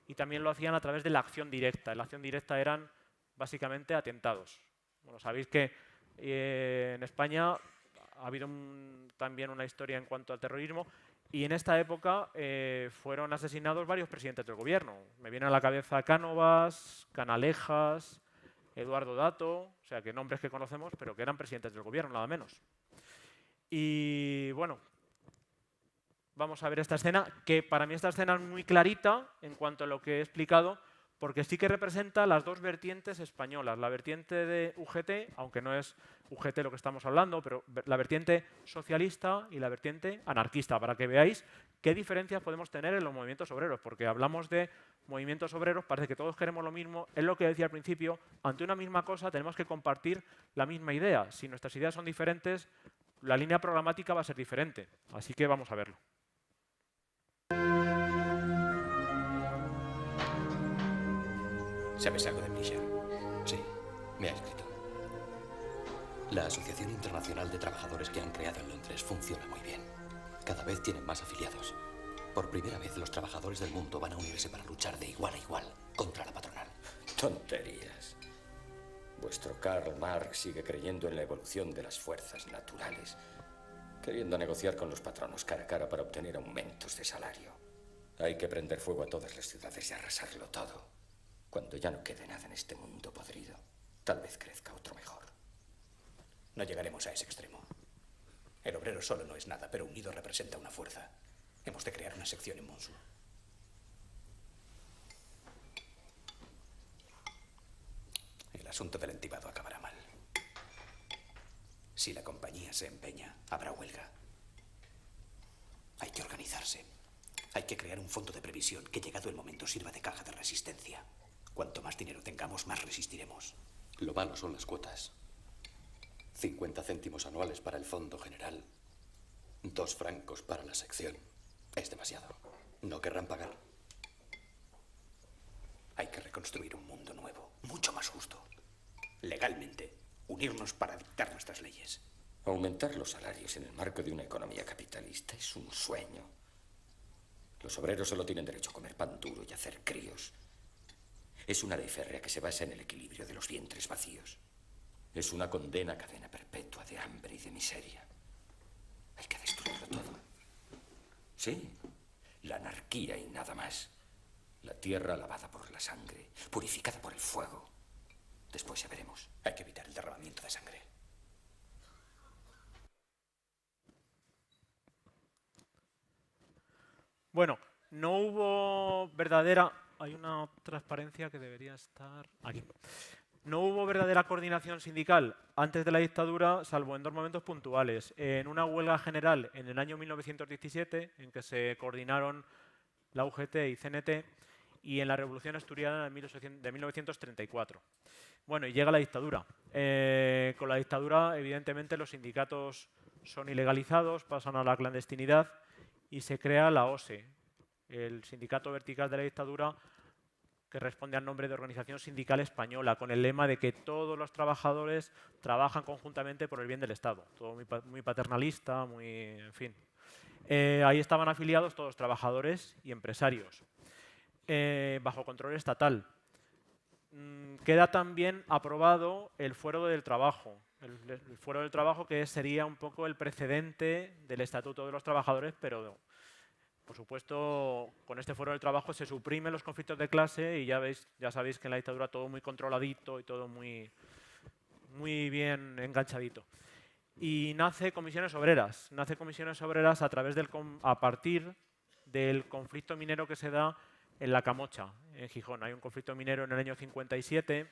Speaker 1: Y también lo hacían a través de la acción directa. La acción directa eran básicamente atentados. Bueno, sabéis que en España ha habido también una historia en cuanto al terrorismo y en esta época fueron asesinados varios presidentes del gobierno. Me viene a la cabeza Cánovas, Canalejas, Eduardo Dato, o sea, que nombres que conocemos, pero que eran presidentes del gobierno, nada menos. Y bueno, vamos a ver esta escena, que para mí esta escena es muy clarita en cuanto a lo que he explicado, porque sí que representa las dos vertientes españolas, la vertiente de UGT, aunque no es UGT lo que estamos hablando, pero la vertiente socialista y la vertiente anarquista, para que veáis qué diferencias podemos tener en los movimientos obreros, porque hablamos de movimientos obreros, parece que todos queremos lo mismo, es lo que decía al principio, ante una misma cosa tenemos que compartir la misma idea. Si nuestras ideas son diferentes, la línea programática va a ser diferente, así que vamos a verlo.
Speaker 3: ¿Sabes algo de Brescia? Sí, me ha escrito. La Asociación Internacional de Trabajadores que han creado en Londres funciona muy bien. Cada vez tienen más afiliados. Por primera vez los trabajadores del mundo van a unirse para luchar de igual a igual contra la patronal.
Speaker 5: Tonterías. Vuestro Karl Marx sigue creyendo en la evolución de las fuerzas naturales, queriendo negociar con los patronos cara a cara para obtener aumentos de salario. Hay que prender fuego a todas las ciudades y arrasarlo todo. Cuando ya no quede nada en este mundo podrido, tal vez crezca otro mejor.
Speaker 3: No llegaremos a ese extremo. El obrero solo no es nada, pero unido representa una fuerza. Hemos de crear una sección en Monsu. El asunto del entibado acabará mal. Si la compañía se empeña, habrá huelga. Hay que organizarse. Hay que crear un fondo de previsión que, llegado el momento, sirva de caja de resistencia. Cuanto más dinero tengamos, más resistiremos.
Speaker 6: Lo malo son las cuotas. 50 céntimos anuales para el fondo general. 2 francos para la sección. Es demasiado. No querrán pagar.
Speaker 3: Hay que reconstruir un mundo nuevo, mucho más justo. Legalmente, unirnos para dictar nuestras leyes.
Speaker 5: Aumentar los salarios en el marco de una economía capitalista es un sueño. Los obreros solo tienen derecho a comer pan duro y a hacer críos. Es una ley férrea que se basa en el equilibrio de los vientres vacíos. Es una condena a cadena perpetua de hambre y de miseria. Hay que destruirlo todo. Sí, la anarquía y nada más. La tierra lavada por la sangre, purificada por el fuego. Después ya veremos.
Speaker 3: Hay que evitar el derramamiento de sangre.
Speaker 1: Bueno, no hubo verdadera... Hay una transparencia que debería estar aquí. No hubo verdadera coordinación sindical antes de la dictadura, salvo en 2 momentos puntuales. En una huelga general en el año 1917, en que se coordinaron la UGT y CNT, y en la Revolución Asturiana de 1934. Bueno, y llega la dictadura. Con la dictadura, evidentemente, los sindicatos son ilegalizados, pasan a la clandestinidad y se crea la OSE, el sindicato vertical de la dictadura, que responde al nombre de Organización Sindical Española, con el lema de que todos los trabajadores trabajan conjuntamente por el bien del Estado. Todo muy paternalista, muy... en fin. Ahí estaban afiliados todos trabajadores y empresarios, bajo control estatal. Queda también aprobado el Fuero del Trabajo. El Fuero del Trabajo, que sería un poco el precedente del Estatuto de los Trabajadores, pero... Por supuesto, con este Fuero del Trabajo se suprimen los conflictos de clase y ya sabéis que en la dictadura todo muy controladito y todo muy bien enganchadito. Y nace Comisiones Obreras. Nace Comisiones Obreras a partir del conflicto minero que se da en La Camocha, en Gijón. Hay un conflicto minero en el año 57.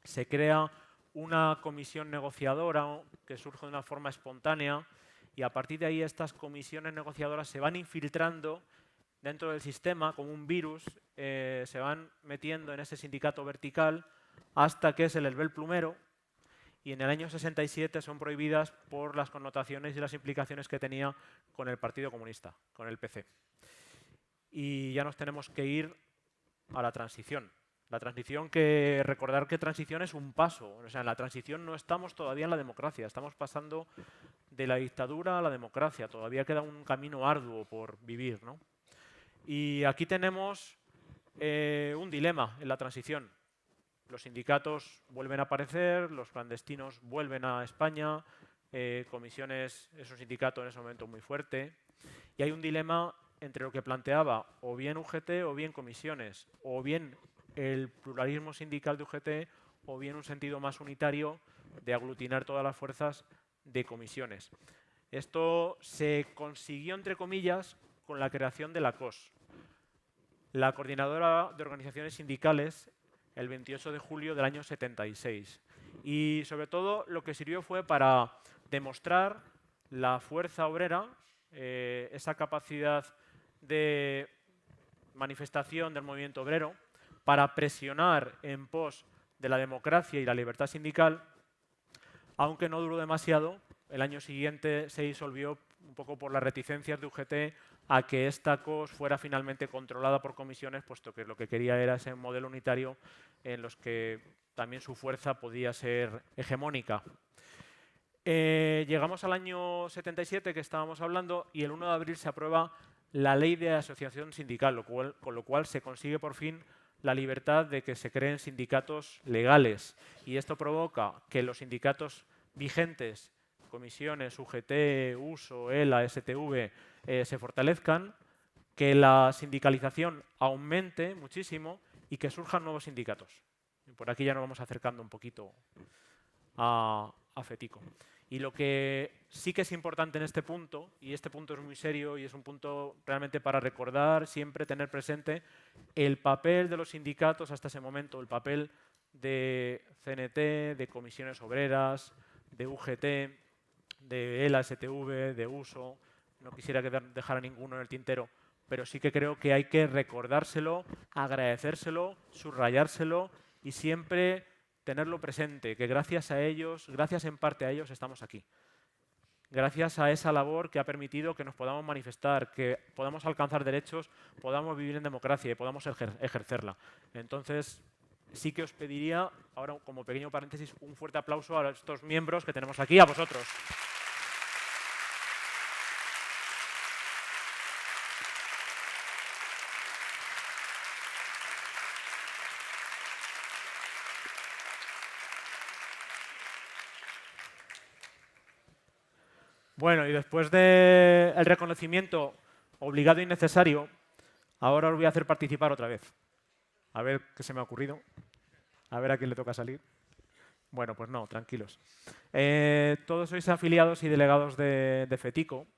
Speaker 1: Se crea una comisión negociadora que surge de una forma espontánea. Y a partir de ahí estas comisiones negociadoras se van infiltrando dentro del sistema como un virus, se van metiendo en ese sindicato vertical hasta que se les ve el plumero y en el año 67 son prohibidas por las connotaciones y las implicaciones que tenía con el Partido Comunista, con el PC. Y ya nos tenemos que ir a la transición. La transición, que recordar que transición es un paso. O sea, en la transición no estamos todavía en la democracia, estamos pasando de la dictadura a la democracia. Todavía queda un camino arduo por vivir, ¿no? Y aquí tenemos un dilema en la transición. Los sindicatos vuelven a aparecer, los clandestinos vuelven a España, Comisiones es un sindicato en ese momento muy fuerte, y hay un dilema entre lo que planteaba o bien UGT o bien Comisiones, o bien el pluralismo sindical de UGT o bien un sentido más unitario de aglutinar todas las fuerzas de Comisiones. Esto se consiguió, entre comillas, con la creación de la COS, la Coordinadora de Organizaciones Sindicales, el 28 de julio del año 76. Y sobre todo lo que sirvió fue para demostrar la fuerza obrera, esa capacidad de manifestación del movimiento obrero, para presionar en pos de la democracia y la libertad sindical, aunque no duró demasiado. El año siguiente se disolvió un poco por las reticencias de UGT a que esta COS fuera finalmente controlada por comisiones, puesto que lo que quería era ese modelo unitario en los que también su fuerza podía ser hegemónica. Llegamos al año 77, que estábamos hablando, y el 1 de abril se aprueba la ley de asociación sindical, con lo cual se consigue por fin la libertad de que se creen sindicatos legales. Y esto provoca que los sindicatos vigentes, comisiones, UGT, USO, ELA, STV, se fortalezcan, que la sindicalización aumente muchísimo y que surjan nuevos sindicatos. Y por aquí ya nos vamos acercando un poquito a FETICO. Y lo que sí que es importante en este punto, y este punto es muy serio y es un punto realmente para recordar, siempre tener presente el papel de los sindicatos hasta ese momento, el papel de CNT, de comisiones obreras, de UGT, de ELA, STV, de USO. No quisiera dejar a ninguno en el tintero, pero sí que creo que hay que recordárselo, agradecérselo, subrayárselo y siempre tenerlo presente, que gracias a ellos, gracias en parte a ellos, estamos aquí. Gracias a esa labor que ha permitido que nos podamos manifestar, que podamos alcanzar derechos, podamos vivir en democracia y podamos ejercerla. Entonces, sí que os pediría, ahora como pequeño paréntesis, un fuerte aplauso a estos miembros que tenemos aquí, a vosotros. Bueno, y después del reconocimiento obligado y necesario, ahora os voy a hacer participar otra vez. A ver qué se me ha ocurrido. A ver a quién le toca salir. Bueno, pues no, tranquilos. Todos sois afiliados y delegados de FETICO.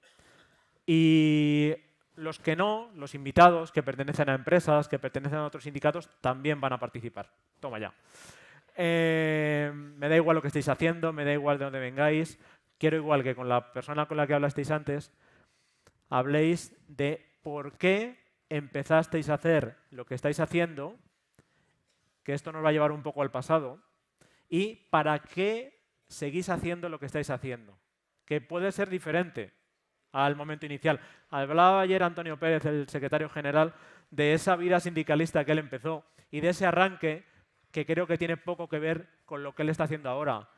Speaker 1: Y los que no, los invitados que pertenecen a empresas, que pertenecen a otros sindicatos, también van a participar. Toma ya. Me da igual lo que estéis haciendo, me da igual de dónde vengáis. Quiero igual que con la persona con la que hablasteis antes, habléis de por qué empezasteis a hacer lo que estáis haciendo, que esto nos va a llevar un poco al pasado, y para qué seguís haciendo lo que estáis haciendo, que puede ser diferente al momento inicial. Hablaba ayer Antonio Pérez, el secretario general, de esa vida sindicalista que él empezó y de ese arranque que creo que tiene poco que ver con lo que él está haciendo ahora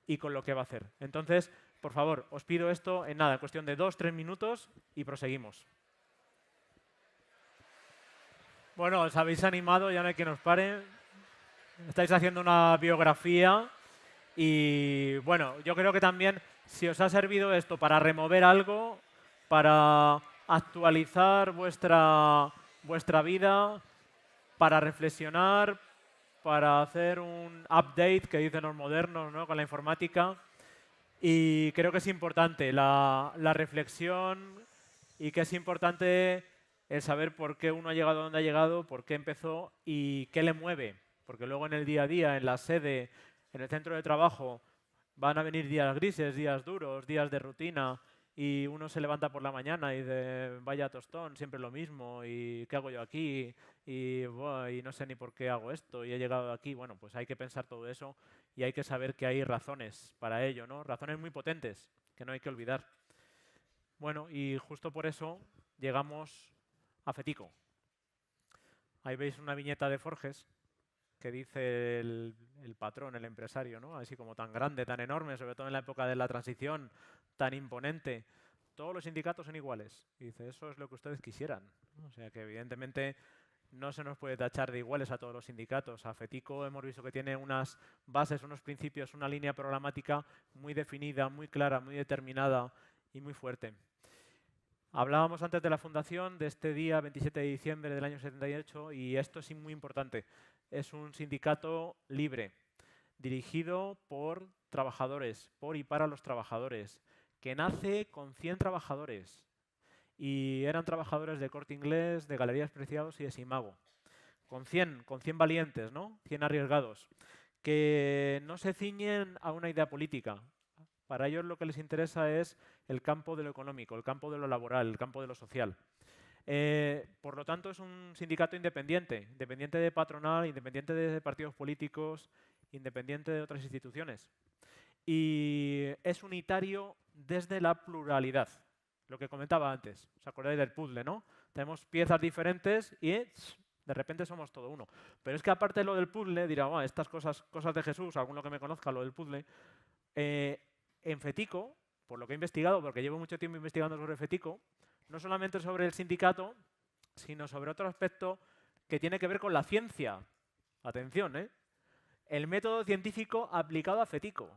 Speaker 1: y con lo que va a hacer. Entonces, por favor, os pido esto en nada, en cuestión de 2-3 minutos y proseguimos. Bueno, os habéis animado, ya no hay quien os pare. Estáis haciendo una biografía y, bueno, yo creo que también si os ha servido esto para remover algo, para actualizar vuestra vida, para reflexionar, para hacer un update, que dicen los modernos, ¿no?, con la informática. Y creo que es importante la reflexión y que es importante el saber por qué uno ha llegado a donde ha llegado, por qué empezó y qué le mueve. Porque luego en el día a día, en la sede, en el centro de trabajo, van a venir días grises, días duros, días de rutina y uno se levanta por la mañana y dice, vaya tostón, siempre lo mismo, y ¿qué hago yo aquí? Y no sé ni por qué hago esto y he llegado aquí. Bueno, pues hay que pensar todo eso y hay que saber que hay razones para ello, ¿no? Razones muy potentes que no hay que olvidar. Bueno, y justo por eso llegamos a FETICO. Ahí veis una viñeta de Forges que dice el patrón, el empresario, ¿no? Así como tan grande, tan enorme, sobre todo en la época de la transición, tan imponente. Todos los sindicatos son iguales. Y dice, eso es lo que ustedes quisieran. O sea que evidentemente no se nos puede tachar de iguales a todos los sindicatos. A FETICO hemos visto que tiene unas bases, unos principios, una línea programática muy definida, muy clara, muy determinada y muy fuerte. Hablábamos antes de la fundación, de este día 27 de diciembre del año 78, y esto es muy importante. Es un sindicato libre, dirigido por trabajadores, por y para los trabajadores, que nace con 100 trabajadores. Y eran trabajadores de Corte Inglés, de Galerías Preciados y de Simago. Con 100 valientes, ¿no? 100 arriesgados, que no se ciñen a una idea política. Para ellos lo que les interesa es el campo de lo económico, el campo de lo laboral, el campo de lo social. Por lo tanto, es un sindicato independiente, independiente de patronal, independiente de partidos políticos, independiente de otras instituciones. Y es unitario desde la pluralidad, lo que comentaba antes. ¿Os acordáis del puzzle, no? Tenemos piezas diferentes y de repente somos todo uno. Pero es que aparte de lo del puzzle, dirá, estas cosas de Jesús, alguno que me conozca lo del puzzle, en FETICO, por lo que he investigado, porque llevo mucho tiempo investigando sobre FETICO, no solamente sobre el sindicato, sino sobre otro aspecto que tiene que ver con la ciencia. Atención, ¿eh? El método científico aplicado a Fetico,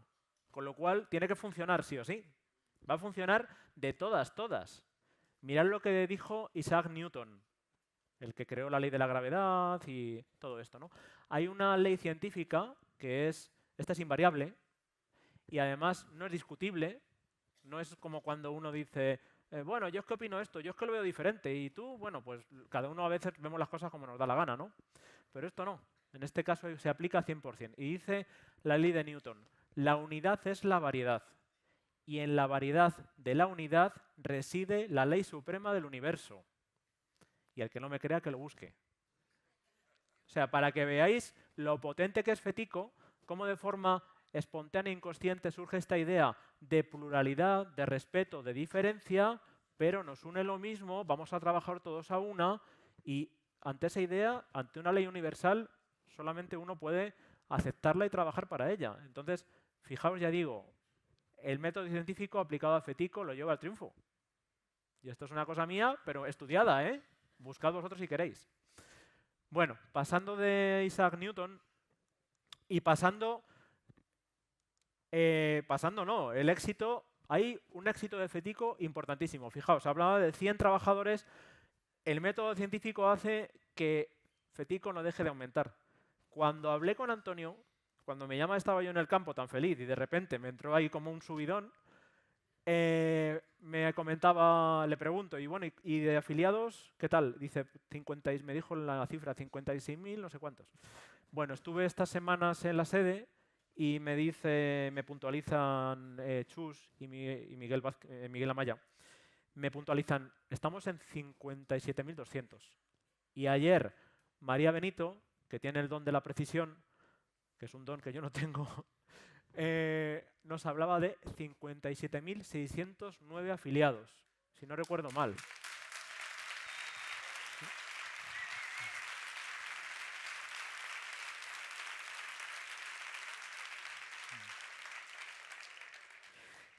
Speaker 1: con lo cual tiene que funcionar sí o sí. Va a funcionar de todas, todas. Mirad lo que dijo Isaac Newton, el que creó la ley de la gravedad y todo esto, ¿no? Hay una ley científica que esta es invariable y además no es discutible. No es como cuando uno dice, bueno, yo es que opino esto, yo es que lo veo diferente y tú, bueno, pues cada uno a veces vemos las cosas como nos da la gana, ¿no? Pero esto no. En este caso se aplica 100%. Y dice la ley de Newton, la unidad es la variedad. Y en la variedad de la unidad reside la ley suprema del universo. Y el que no me crea, que lo busque. O sea, para que veáis lo potente que es Fetico, cómo de forma espontánea e inconsciente surge esta idea de pluralidad, de respeto, de diferencia, pero nos une lo mismo, vamos a trabajar todos a una, y ante esa idea, ante una ley universal, solamente uno puede aceptarla y trabajar para ella. Entonces, fijaos, ya digo, el método científico aplicado a Fetico lo lleva al triunfo. Y esto es una cosa mía, pero estudiada, ¿eh? Buscad vosotros si queréis. Bueno, pasando de Isaac Newton y pasando no, el éxito, hay un éxito de Fetico importantísimo. Fijaos, hablaba de 100 trabajadores, el método científico hace que Fetico no deje de aumentar. Cuando hablé con Antonio, cuando me llama estaba yo en el campo tan feliz y de repente me entró ahí como un subidón, me comentaba, le pregunto, y bueno, ¿y de afiliados qué tal? Dice, me dijo la cifra, 56.000, no sé cuántos. Bueno, estuve estas semanas en la sede y me puntualizan Chus y Miguel Amaya, me puntualizan, estamos en 57.200. Y ayer María Benito, que tiene el don de la precisión, que es un don que yo no tengo, nos hablaba de 57.609 afiliados, si no recuerdo mal.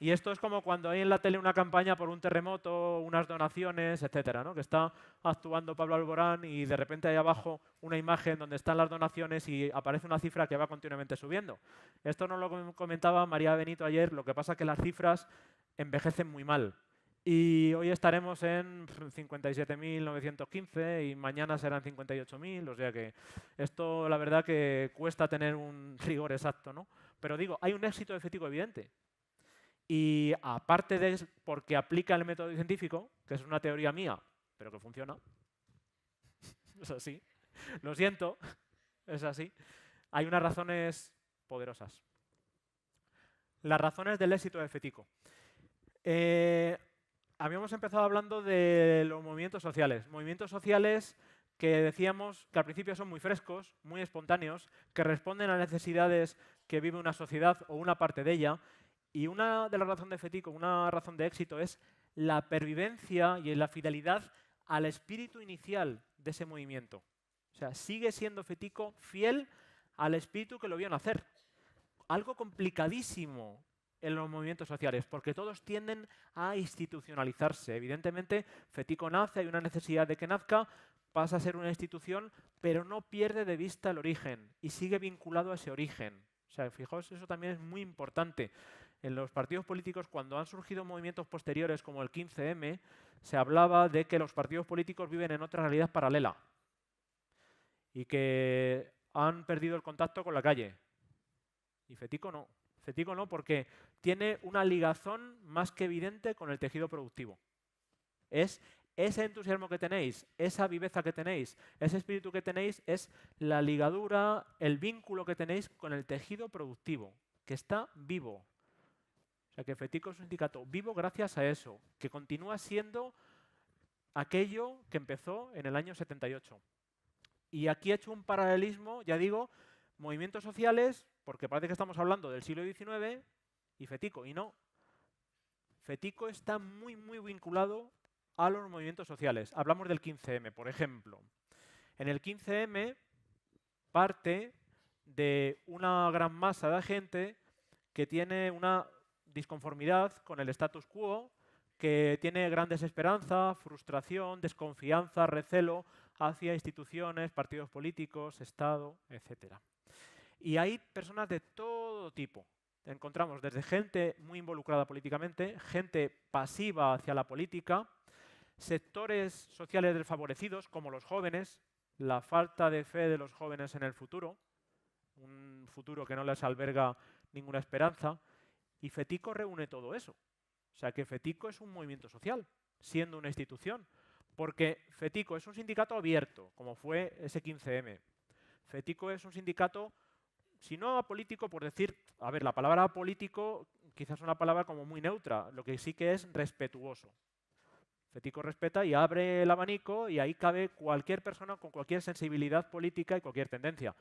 Speaker 1: Y esto es como cuando hay en la tele una campaña por un terremoto, unas donaciones, etcétera, ¿no? Que está actuando Pablo Alborán y de repente hay abajo una imagen donde están las donaciones y aparece una cifra que va continuamente subiendo. Esto nos lo comentaba María Benito ayer, lo que pasa es que las cifras envejecen muy mal. Y hoy estaremos en 57.915 y mañana serán 58.000, o sea que esto la verdad que cuesta tener un rigor exacto, ¿no? Pero digo, hay un éxito efectivo evidente. Y aparte de porque aplica el método científico, que es una teoría mía, pero que funciona, es así, lo siento, es así, hay unas razones poderosas. Las razones del éxito de Fetico. Habíamos empezado hablando de los movimientos sociales que decíamos que al principio son muy frescos, muy espontáneos, que responden a necesidades que vive una sociedad o una parte de ella. Y una de las razones de Fetico, una razón de éxito, es la pervivencia y la fidelidad al espíritu inicial de ese movimiento. O sea, sigue siendo Fetico fiel al espíritu que lo vio nacer. Algo complicadísimo en los movimientos sociales, porque todos tienden a institucionalizarse. Evidentemente, Fetico nace, hay una necesidad de que nazca, pasa a ser una institución, pero no pierde de vista el origen y sigue vinculado a ese origen. O sea, fijaos, eso también es muy importante. En los partidos políticos, cuando han surgido movimientos posteriores como el 15M, se hablaba de que los partidos políticos viven en otra realidad paralela y que han perdido el contacto con la calle. Y Fetico no. Fetico no, porque tiene una ligazón más que evidente con el tejido productivo. Es ese entusiasmo que tenéis, esa viveza que tenéis, ese espíritu que tenéis, es la ligadura, el vínculo que tenéis con el tejido productivo, que está vivo. O sea, que Fetico es un sindicato vivo gracias a eso, que continúa siendo aquello que empezó en el año 78. Y aquí he hecho un paralelismo, ya digo, movimientos sociales, porque parece que estamos hablando del siglo XIX, y Fetico, y no. Fetico está muy, muy vinculado a los movimientos sociales. Hablamos del 15M, por ejemplo. En el 15M parte de una gran masa de gente que tiene una disconformidad con el status quo, que tiene gran desesperanza, frustración, desconfianza, recelo hacia instituciones, partidos políticos, Estado, etc. Y hay personas de todo tipo. Encontramos desde gente muy involucrada políticamente, gente pasiva hacia la política, sectores sociales desfavorecidos como los jóvenes, la falta de fe de los jóvenes en el futuro, un futuro que no les alberga ninguna esperanza, y FETICO reúne todo eso. O sea que FETICO es un movimiento social, siendo una institución, porque FETICO es un sindicato abierto, como fue ese 15M. FETICO es un sindicato, si no apolítico, por decir, a ver, la palabra apolítico quizás es una palabra como muy neutra, lo que sí que es respetuoso. FETICO respeta y abre el abanico y ahí cabe cualquier persona con cualquier sensibilidad política y cualquier tendencia.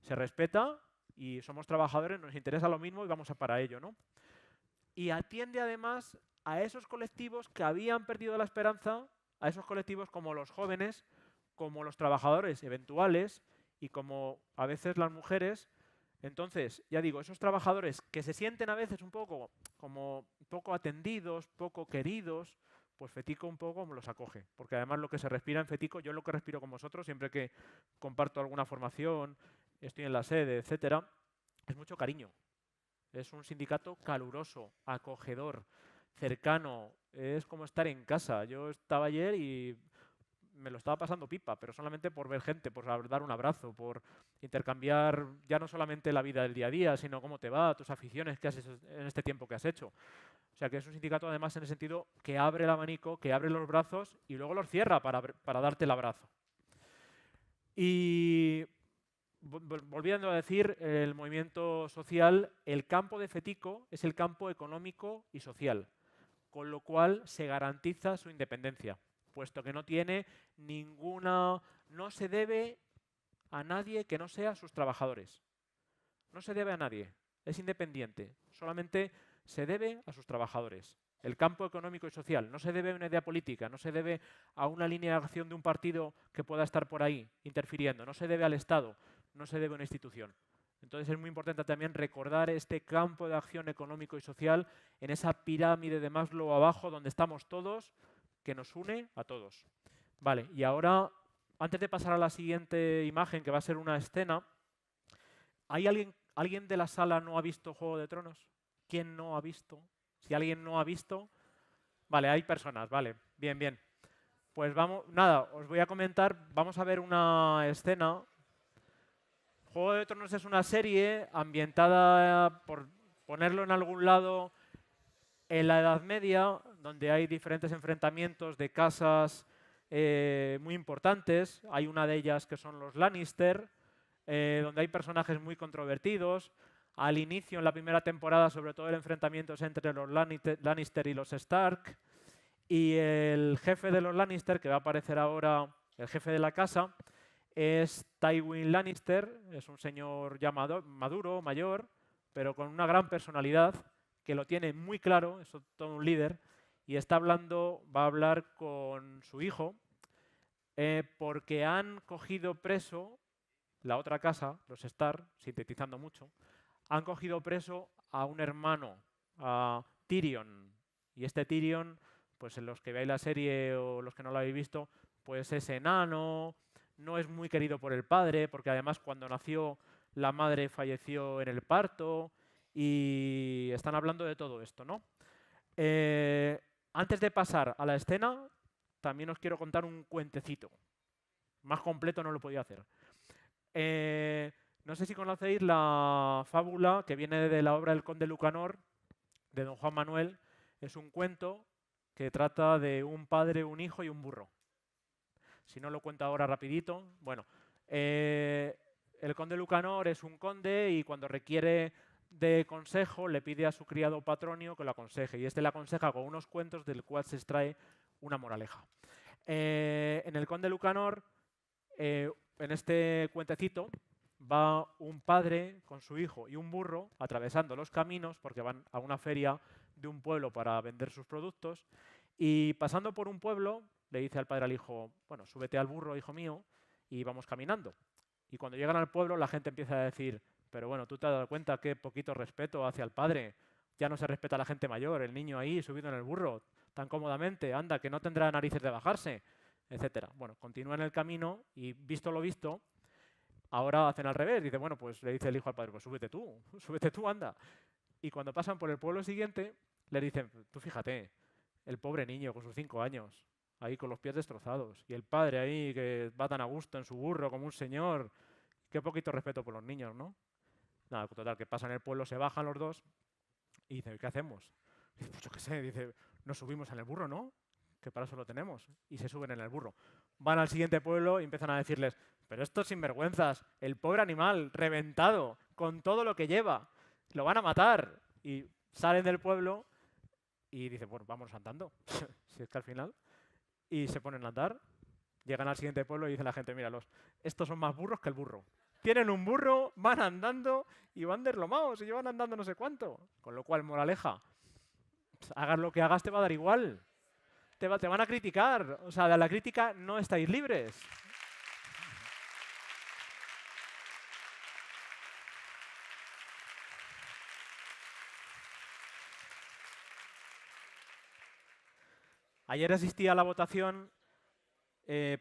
Speaker 1: Se respeta y somos trabajadores, nos interesa lo mismo y vamos a para ello, ¿no? Y atiende además a esos colectivos que habían perdido la esperanza, a esos colectivos como los jóvenes, como los trabajadores eventuales y como a veces las mujeres. Entonces, ya digo, esos trabajadores que se sienten a veces un poco como poco atendidos, poco queridos, pues FETICO un poco los acoge. Porque además lo que se respira en FETICO, yo lo que respiro con vosotros, siempre que comparto alguna formación, estoy en la sede, etcétera, es mucho cariño. Es un sindicato caluroso, acogedor, cercano. Es como estar en casa. Yo estaba ayer y me lo estaba pasando pipa, pero solamente por ver gente, por dar un abrazo, por intercambiar ya no solamente la vida del día a día, sino cómo te va, tus aficiones que has hecho en este tiempo que has hecho. O sea que es un sindicato además en el sentido que abre el abanico, que abre los brazos y luego los cierra para darte el abrazo. Y volviendo a decir, el movimiento social, el campo de FETICO es el campo económico y social, con lo cual se garantiza su independencia, puesto que no tiene ninguna, no se debe a nadie que no sea sus trabajadores. No se debe a nadie, es independiente, solamente se debe a sus trabajadores. El campo económico y social no se debe a una idea política, no se debe a una línea de acción de un partido que pueda estar por ahí interfiriendo, no se debe al Estado, no se debe a una institución. Entonces es muy importante también recordar este campo de acción económico y social en esa pirámide de Maslow abajo donde estamos todos, que nos une a todos. Vale, y ahora, antes de pasar a la siguiente imagen, que va a ser una escena, ¿hay alguien de la sala no ha visto Juego de Tronos? ¿Quién no ha visto? Si alguien no ha visto... Vale, hay personas, vale, bien, bien. Pues vamos, nada, os voy a comentar, vamos a ver una escena. Juego de Tronos es una serie ambientada, por ponerlo en algún lado, en la Edad Media, donde hay diferentes enfrentamientos de casas muy importantes. Hay una de ellas que son los Lannister, donde hay personajes muy controvertidos. Al inicio, en la primera temporada, sobre todo el enfrentamiento es entre los Lannister y los Stark. Y el jefe de los Lannister, que va a aparecer ahora, el jefe de la casa, es Tywin Lannister. Es un señor ya maduro, mayor, pero con una gran personalidad, que lo tiene muy claro, es todo un líder, y va a hablar con su hijo, porque han cogido preso la otra casa, los Stark, sintetizando mucho, han cogido preso a un hermano, a Tyrion. Y este Tyrion, pues en los que veáis la serie o los que no la habéis visto, pues es enano, no es muy querido por el padre, porque además cuando nació la madre falleció en el parto, y están hablando de todo esto, ¿no? Antes de pasar a la escena, también os quiero contar un cuentecito. Más completo no lo podía hacer. No sé si conocéis la fábula que viene de la obra El Conde Lucanor, de don Juan Manuel. Es un cuento que trata de un padre, un hijo y un burro. Si no lo cuento ahora rapidito. Bueno, el Conde Lucanor es un conde y cuando requiere de consejo le pide a su criado Patronio que lo aconseje. Y este le aconseja con unos cuentos del cual se extrae una moraleja. En el Conde Lucanor, en este cuentecito, va un padre con su hijo y un burro atravesando los caminos porque van a una feria de un pueblo para vender sus productos y pasando por un pueblo le dice al padre al hijo, bueno, súbete al burro, hijo mío, y vamos caminando. Y cuando llegan al pueblo la gente empieza a decir, pero bueno, tú te has dado cuenta qué poquito respeto hacia el padre, ya no se respeta a la gente mayor, el niño ahí subido en el burro, tan cómodamente, anda, que no tendrá narices de bajarse, etcétera. Bueno, continúan el camino y, visto lo visto, ahora hacen al revés. Dice, bueno, pues le dice el hijo al padre, pues súbete tú, anda. Y cuando pasan por el pueblo siguiente, le dicen, tú fíjate, el pobre niño con sus 5 años, ahí con los pies destrozados, y el padre ahí que va tan a gusto en su burro como un señor. Qué poquito respeto por los niños, ¿no? Nada, total, que pasan el pueblo, se bajan los dos y dicen, ¿qué hacemos? Dice, pues yo qué sé, dice, nos subimos en el burro, ¿no? Que para eso lo tenemos. Y se suben en el burro. Van al siguiente pueblo y empiezan a decirles, pero estos sinvergüenzas, el pobre animal, reventado, con todo lo que lleva, lo van a matar. Y salen del pueblo y dicen, bueno, vámonos andando, si es que al final. Y se ponen a andar, llegan al siguiente pueblo y dicen la gente, míralos, estos son más burros que el burro. Tienen un burro, van andando y van deslomados y llevan andando no sé cuánto. Con lo cual, moraleja, hagas lo que hagas te va a dar igual. Te van a criticar. O sea, de la crítica no estáis libres. Ayer asistí a la votación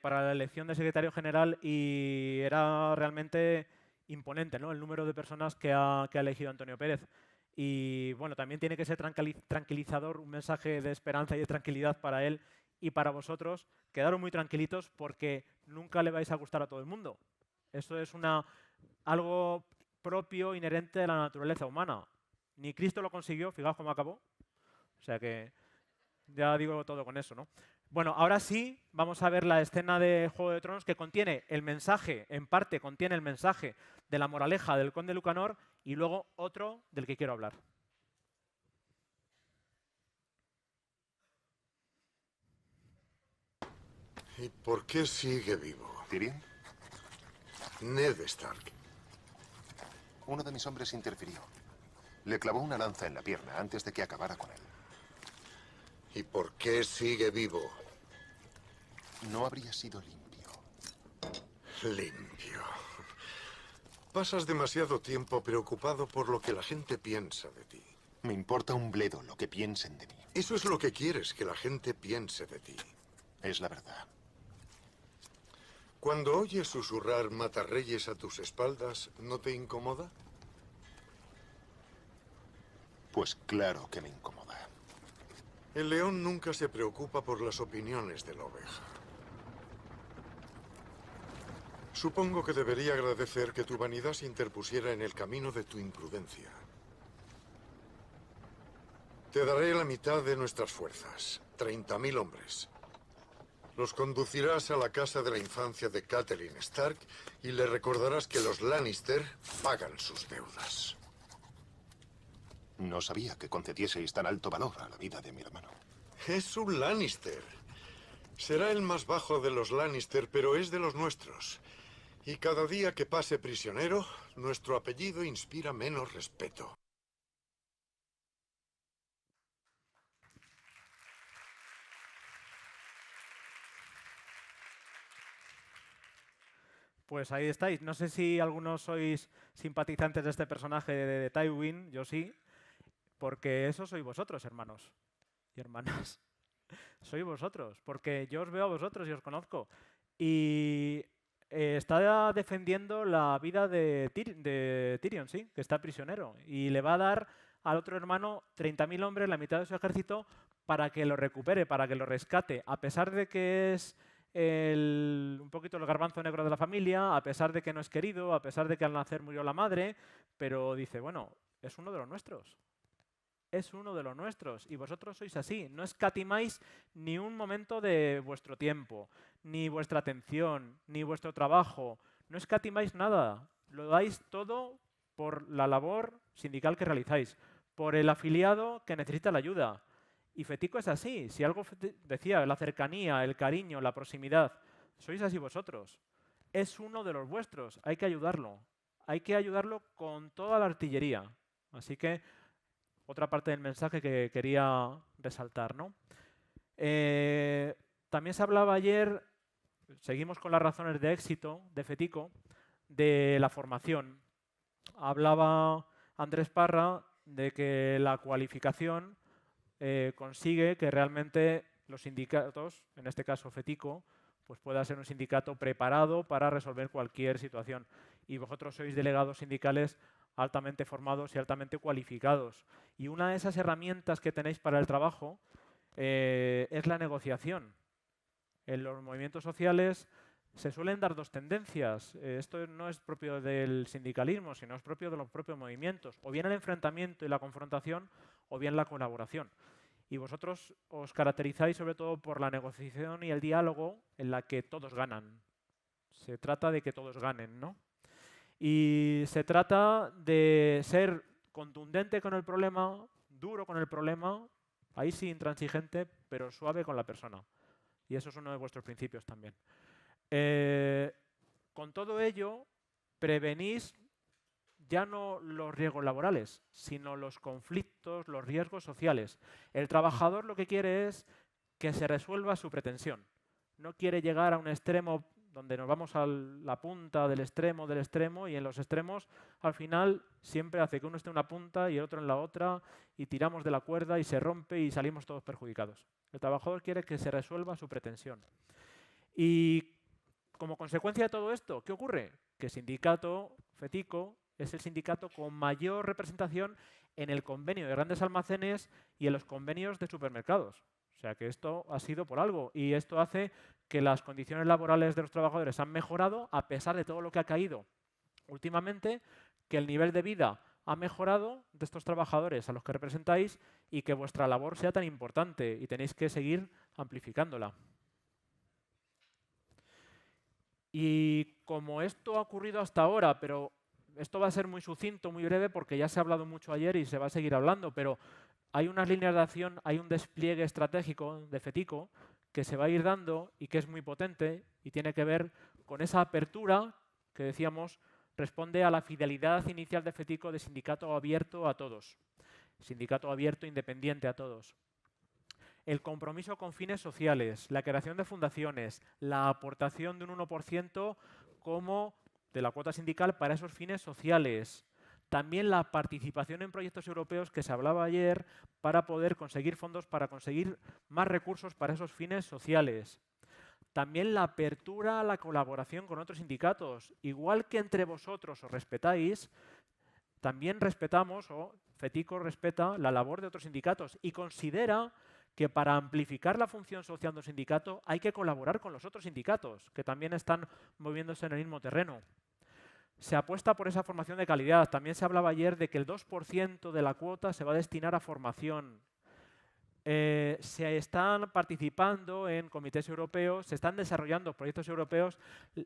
Speaker 1: para la elección de secretario general y era realmente imponente, ¿no? El número de personas que ha elegido Antonio Pérez. Y bueno, también tiene que ser tranquilizador, un mensaje de esperanza y de tranquilidad para él y para vosotros. Quedaros muy tranquilitos porque nunca le vais a gustar a todo el mundo. Eso es algo propio, inherente de la naturaleza humana. Ni Cristo lo consiguió, fijaos cómo acabó. O sea que ya digo todo con eso, ¿no? Bueno, ahora sí vamos a ver la escena de Juego de Tronos que contiene el mensaje, en parte contiene el mensaje de la moraleja del conde Lucanor y luego otro del que quiero hablar.
Speaker 4: ¿Y por qué sigue vivo?
Speaker 7: ¿Tyrion?
Speaker 4: Ned Stark.
Speaker 7: Uno de mis hombres interfirió. Le clavó una lanza en la pierna antes de que acabara con él.
Speaker 4: ¿Y por qué sigue vivo?
Speaker 7: No habría sido limpio.
Speaker 4: Limpio. Pasas demasiado tiempo preocupado por lo que la gente piensa de ti.
Speaker 7: Me importa un bledo lo que piensen de mí.
Speaker 4: Eso es lo que quieres, que la gente piense de ti.
Speaker 7: Es la verdad.
Speaker 4: Cuando oyes susurrar matarreyes a tus espaldas, ¿no te incomoda?
Speaker 7: Pues claro que me incomoda.
Speaker 4: El león nunca se preocupa por las opiniones de la oveja. Supongo que debería agradecer que tu vanidad se interpusiera en el camino de tu imprudencia. Te daré la mitad de nuestras fuerzas, 30.000 hombres. Los conducirás a la casa de la infancia de Catelyn Stark y le recordarás que los Lannister pagan sus deudas.
Speaker 7: No sabía que concedieseis tan alto valor a la vida de mi hermano.
Speaker 4: Es un Lannister. Será el más bajo de los Lannister, pero es de los nuestros. Y cada día que pase prisionero, nuestro apellido inspira menos respeto.
Speaker 1: Pues ahí estáis. No sé si algunos sois simpatizantes de este personaje de Tywin, yo sí, porque eso sois vosotros, hermanos y hermanas. Sois vosotros, porque yo os veo a vosotros y os conozco. Y está defendiendo la vida de Tyrion, sí, que está prisionero. Y le va a dar al otro hermano 30.000 hombres, la mitad de su ejército, para que lo recupere, para que lo rescate, a pesar de que es un poquito el garbanzo negro de la familia, a pesar de que no es querido, a pesar de que al nacer murió la madre, pero dice, bueno, es uno de los nuestros. Es uno de los nuestros y vosotros sois así. No escatimáis ni un momento de vuestro tiempo, ni vuestra atención, ni vuestro trabajo. No escatimáis nada. Lo dais todo por la labor sindical que realizáis, por el afiliado que necesita la ayuda. Y Fetico es así. Si algo decía, la cercanía, el cariño, la proximidad, sois así vosotros. Es uno de los vuestros. Hay que ayudarlo. Hay que ayudarlo con toda la artillería. Así que otra parte del mensaje que quería resaltar, ¿no? También se hablaba ayer, seguimos con las razones de éxito de Fetico, de la formación. Hablaba Andrés Parra de que la cualificación consigue que realmente los sindicatos, en este caso FETICO, pues pueda ser un sindicato preparado para resolver cualquier situación. Y vosotros sois delegados sindicales altamente formados y altamente cualificados. Y una de esas herramientas que tenéis para el trabajo es la negociación. En los movimientos sociales se suelen dar dos tendencias. Esto no es propio del sindicalismo, sino es propio de los propios movimientos. O bien el enfrentamiento y la confrontación, o bien la colaboración. Y vosotros os caracterizáis sobre todo por la negociación y el diálogo en la que todos ganan. Se trata de que todos ganen, ¿no? Y se trata de ser contundente con el problema, duro con el problema, ahí sí intransigente, pero suave con la persona. Y eso es uno de vuestros principios también. Con todo ello, prevenís ya no los riesgos laborales, sino los conflictos, los riesgos sociales. El trabajador lo que quiere es que se resuelva su pretensión. No quiere llegar a un extremo donde nos vamos a la punta del extremo, y en los extremos, al final, siempre hace que uno esté en una punta y el otro en la otra, y tiramos de la cuerda y se rompe y salimos todos perjudicados. El trabajador quiere que se resuelva su pretensión. Y como consecuencia de todo esto, ¿qué ocurre? Que el sindicato FETICO es el sindicato con mayor representación en el convenio de grandes almacenes y en los convenios de supermercados. O sea que esto ha sido por algo y esto hace que las condiciones laborales de los trabajadores han mejorado a pesar de todo lo que ha caído últimamente, que el nivel de vida ha mejorado de estos trabajadores a los que representáis y que vuestra labor sea tan importante y tenéis que seguir amplificándola. Y como esto ha ocurrido hasta ahora, pero esto va a ser muy sucinto, muy breve, porque ya se ha hablado mucho ayer y se va a seguir hablando, pero hay unas líneas de acción, hay un despliegue estratégico de FETICO que se va a ir dando y que es muy potente y tiene que ver con esa apertura que decíamos responde a la fidelidad inicial de FETICO de sindicato abierto a todos, sindicato abierto independiente a todos. El compromiso con fines sociales, la creación de fundaciones, la aportación de un 1% como de la cuota sindical para esos fines sociales. También la participación en proyectos europeos que se hablaba ayer para poder conseguir fondos, para conseguir más recursos para esos fines sociales. También la apertura a la colaboración con otros sindicatos. Igual que entre vosotros os respetáis, también respetamos, o FETICO respeta, la labor de otros sindicatos y considera que para amplificar la función social de un sindicato hay que colaborar con los otros sindicatos, que también están moviéndose en el mismo terreno. Se apuesta por esa formación de calidad. También se hablaba ayer de que el 2% de la cuota se va a destinar a formación. Se están participando en comités europeos, se están desarrollando proyectos europeos,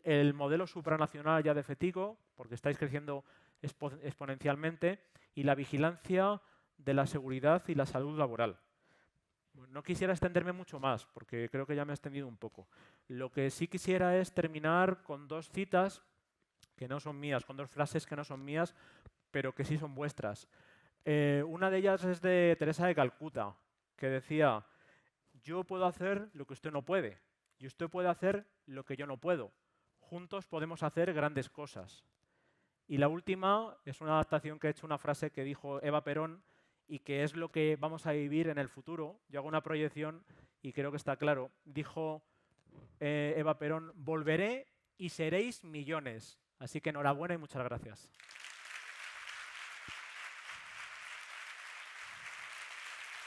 Speaker 1: el modelo supranacional ya de FETICO, porque estáis creciendo exponencialmente, y la vigilancia de la seguridad y la salud laboral. No quisiera extenderme mucho más, porque creo que ya me he extendido un poco. Lo que sí quisiera es terminar con dos citas que no son mías, con dos frases que no son mías, pero que sí son vuestras. Una de ellas es de Teresa de Calcuta, que decía: yo puedo hacer lo que usted no puede, y usted puede hacer lo que yo no puedo. Juntos podemos hacer grandes cosas. Y la última es una adaptación que he hecho, una frase que dijo Eva Perón, y que es lo que vamos a vivir en el futuro. Yo hago una proyección y creo que está claro. Dijo Eva Perón: volveré y seréis millones. Así que enhorabuena y muchas gracias.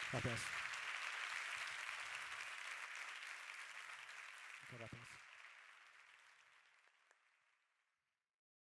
Speaker 1: Gracias.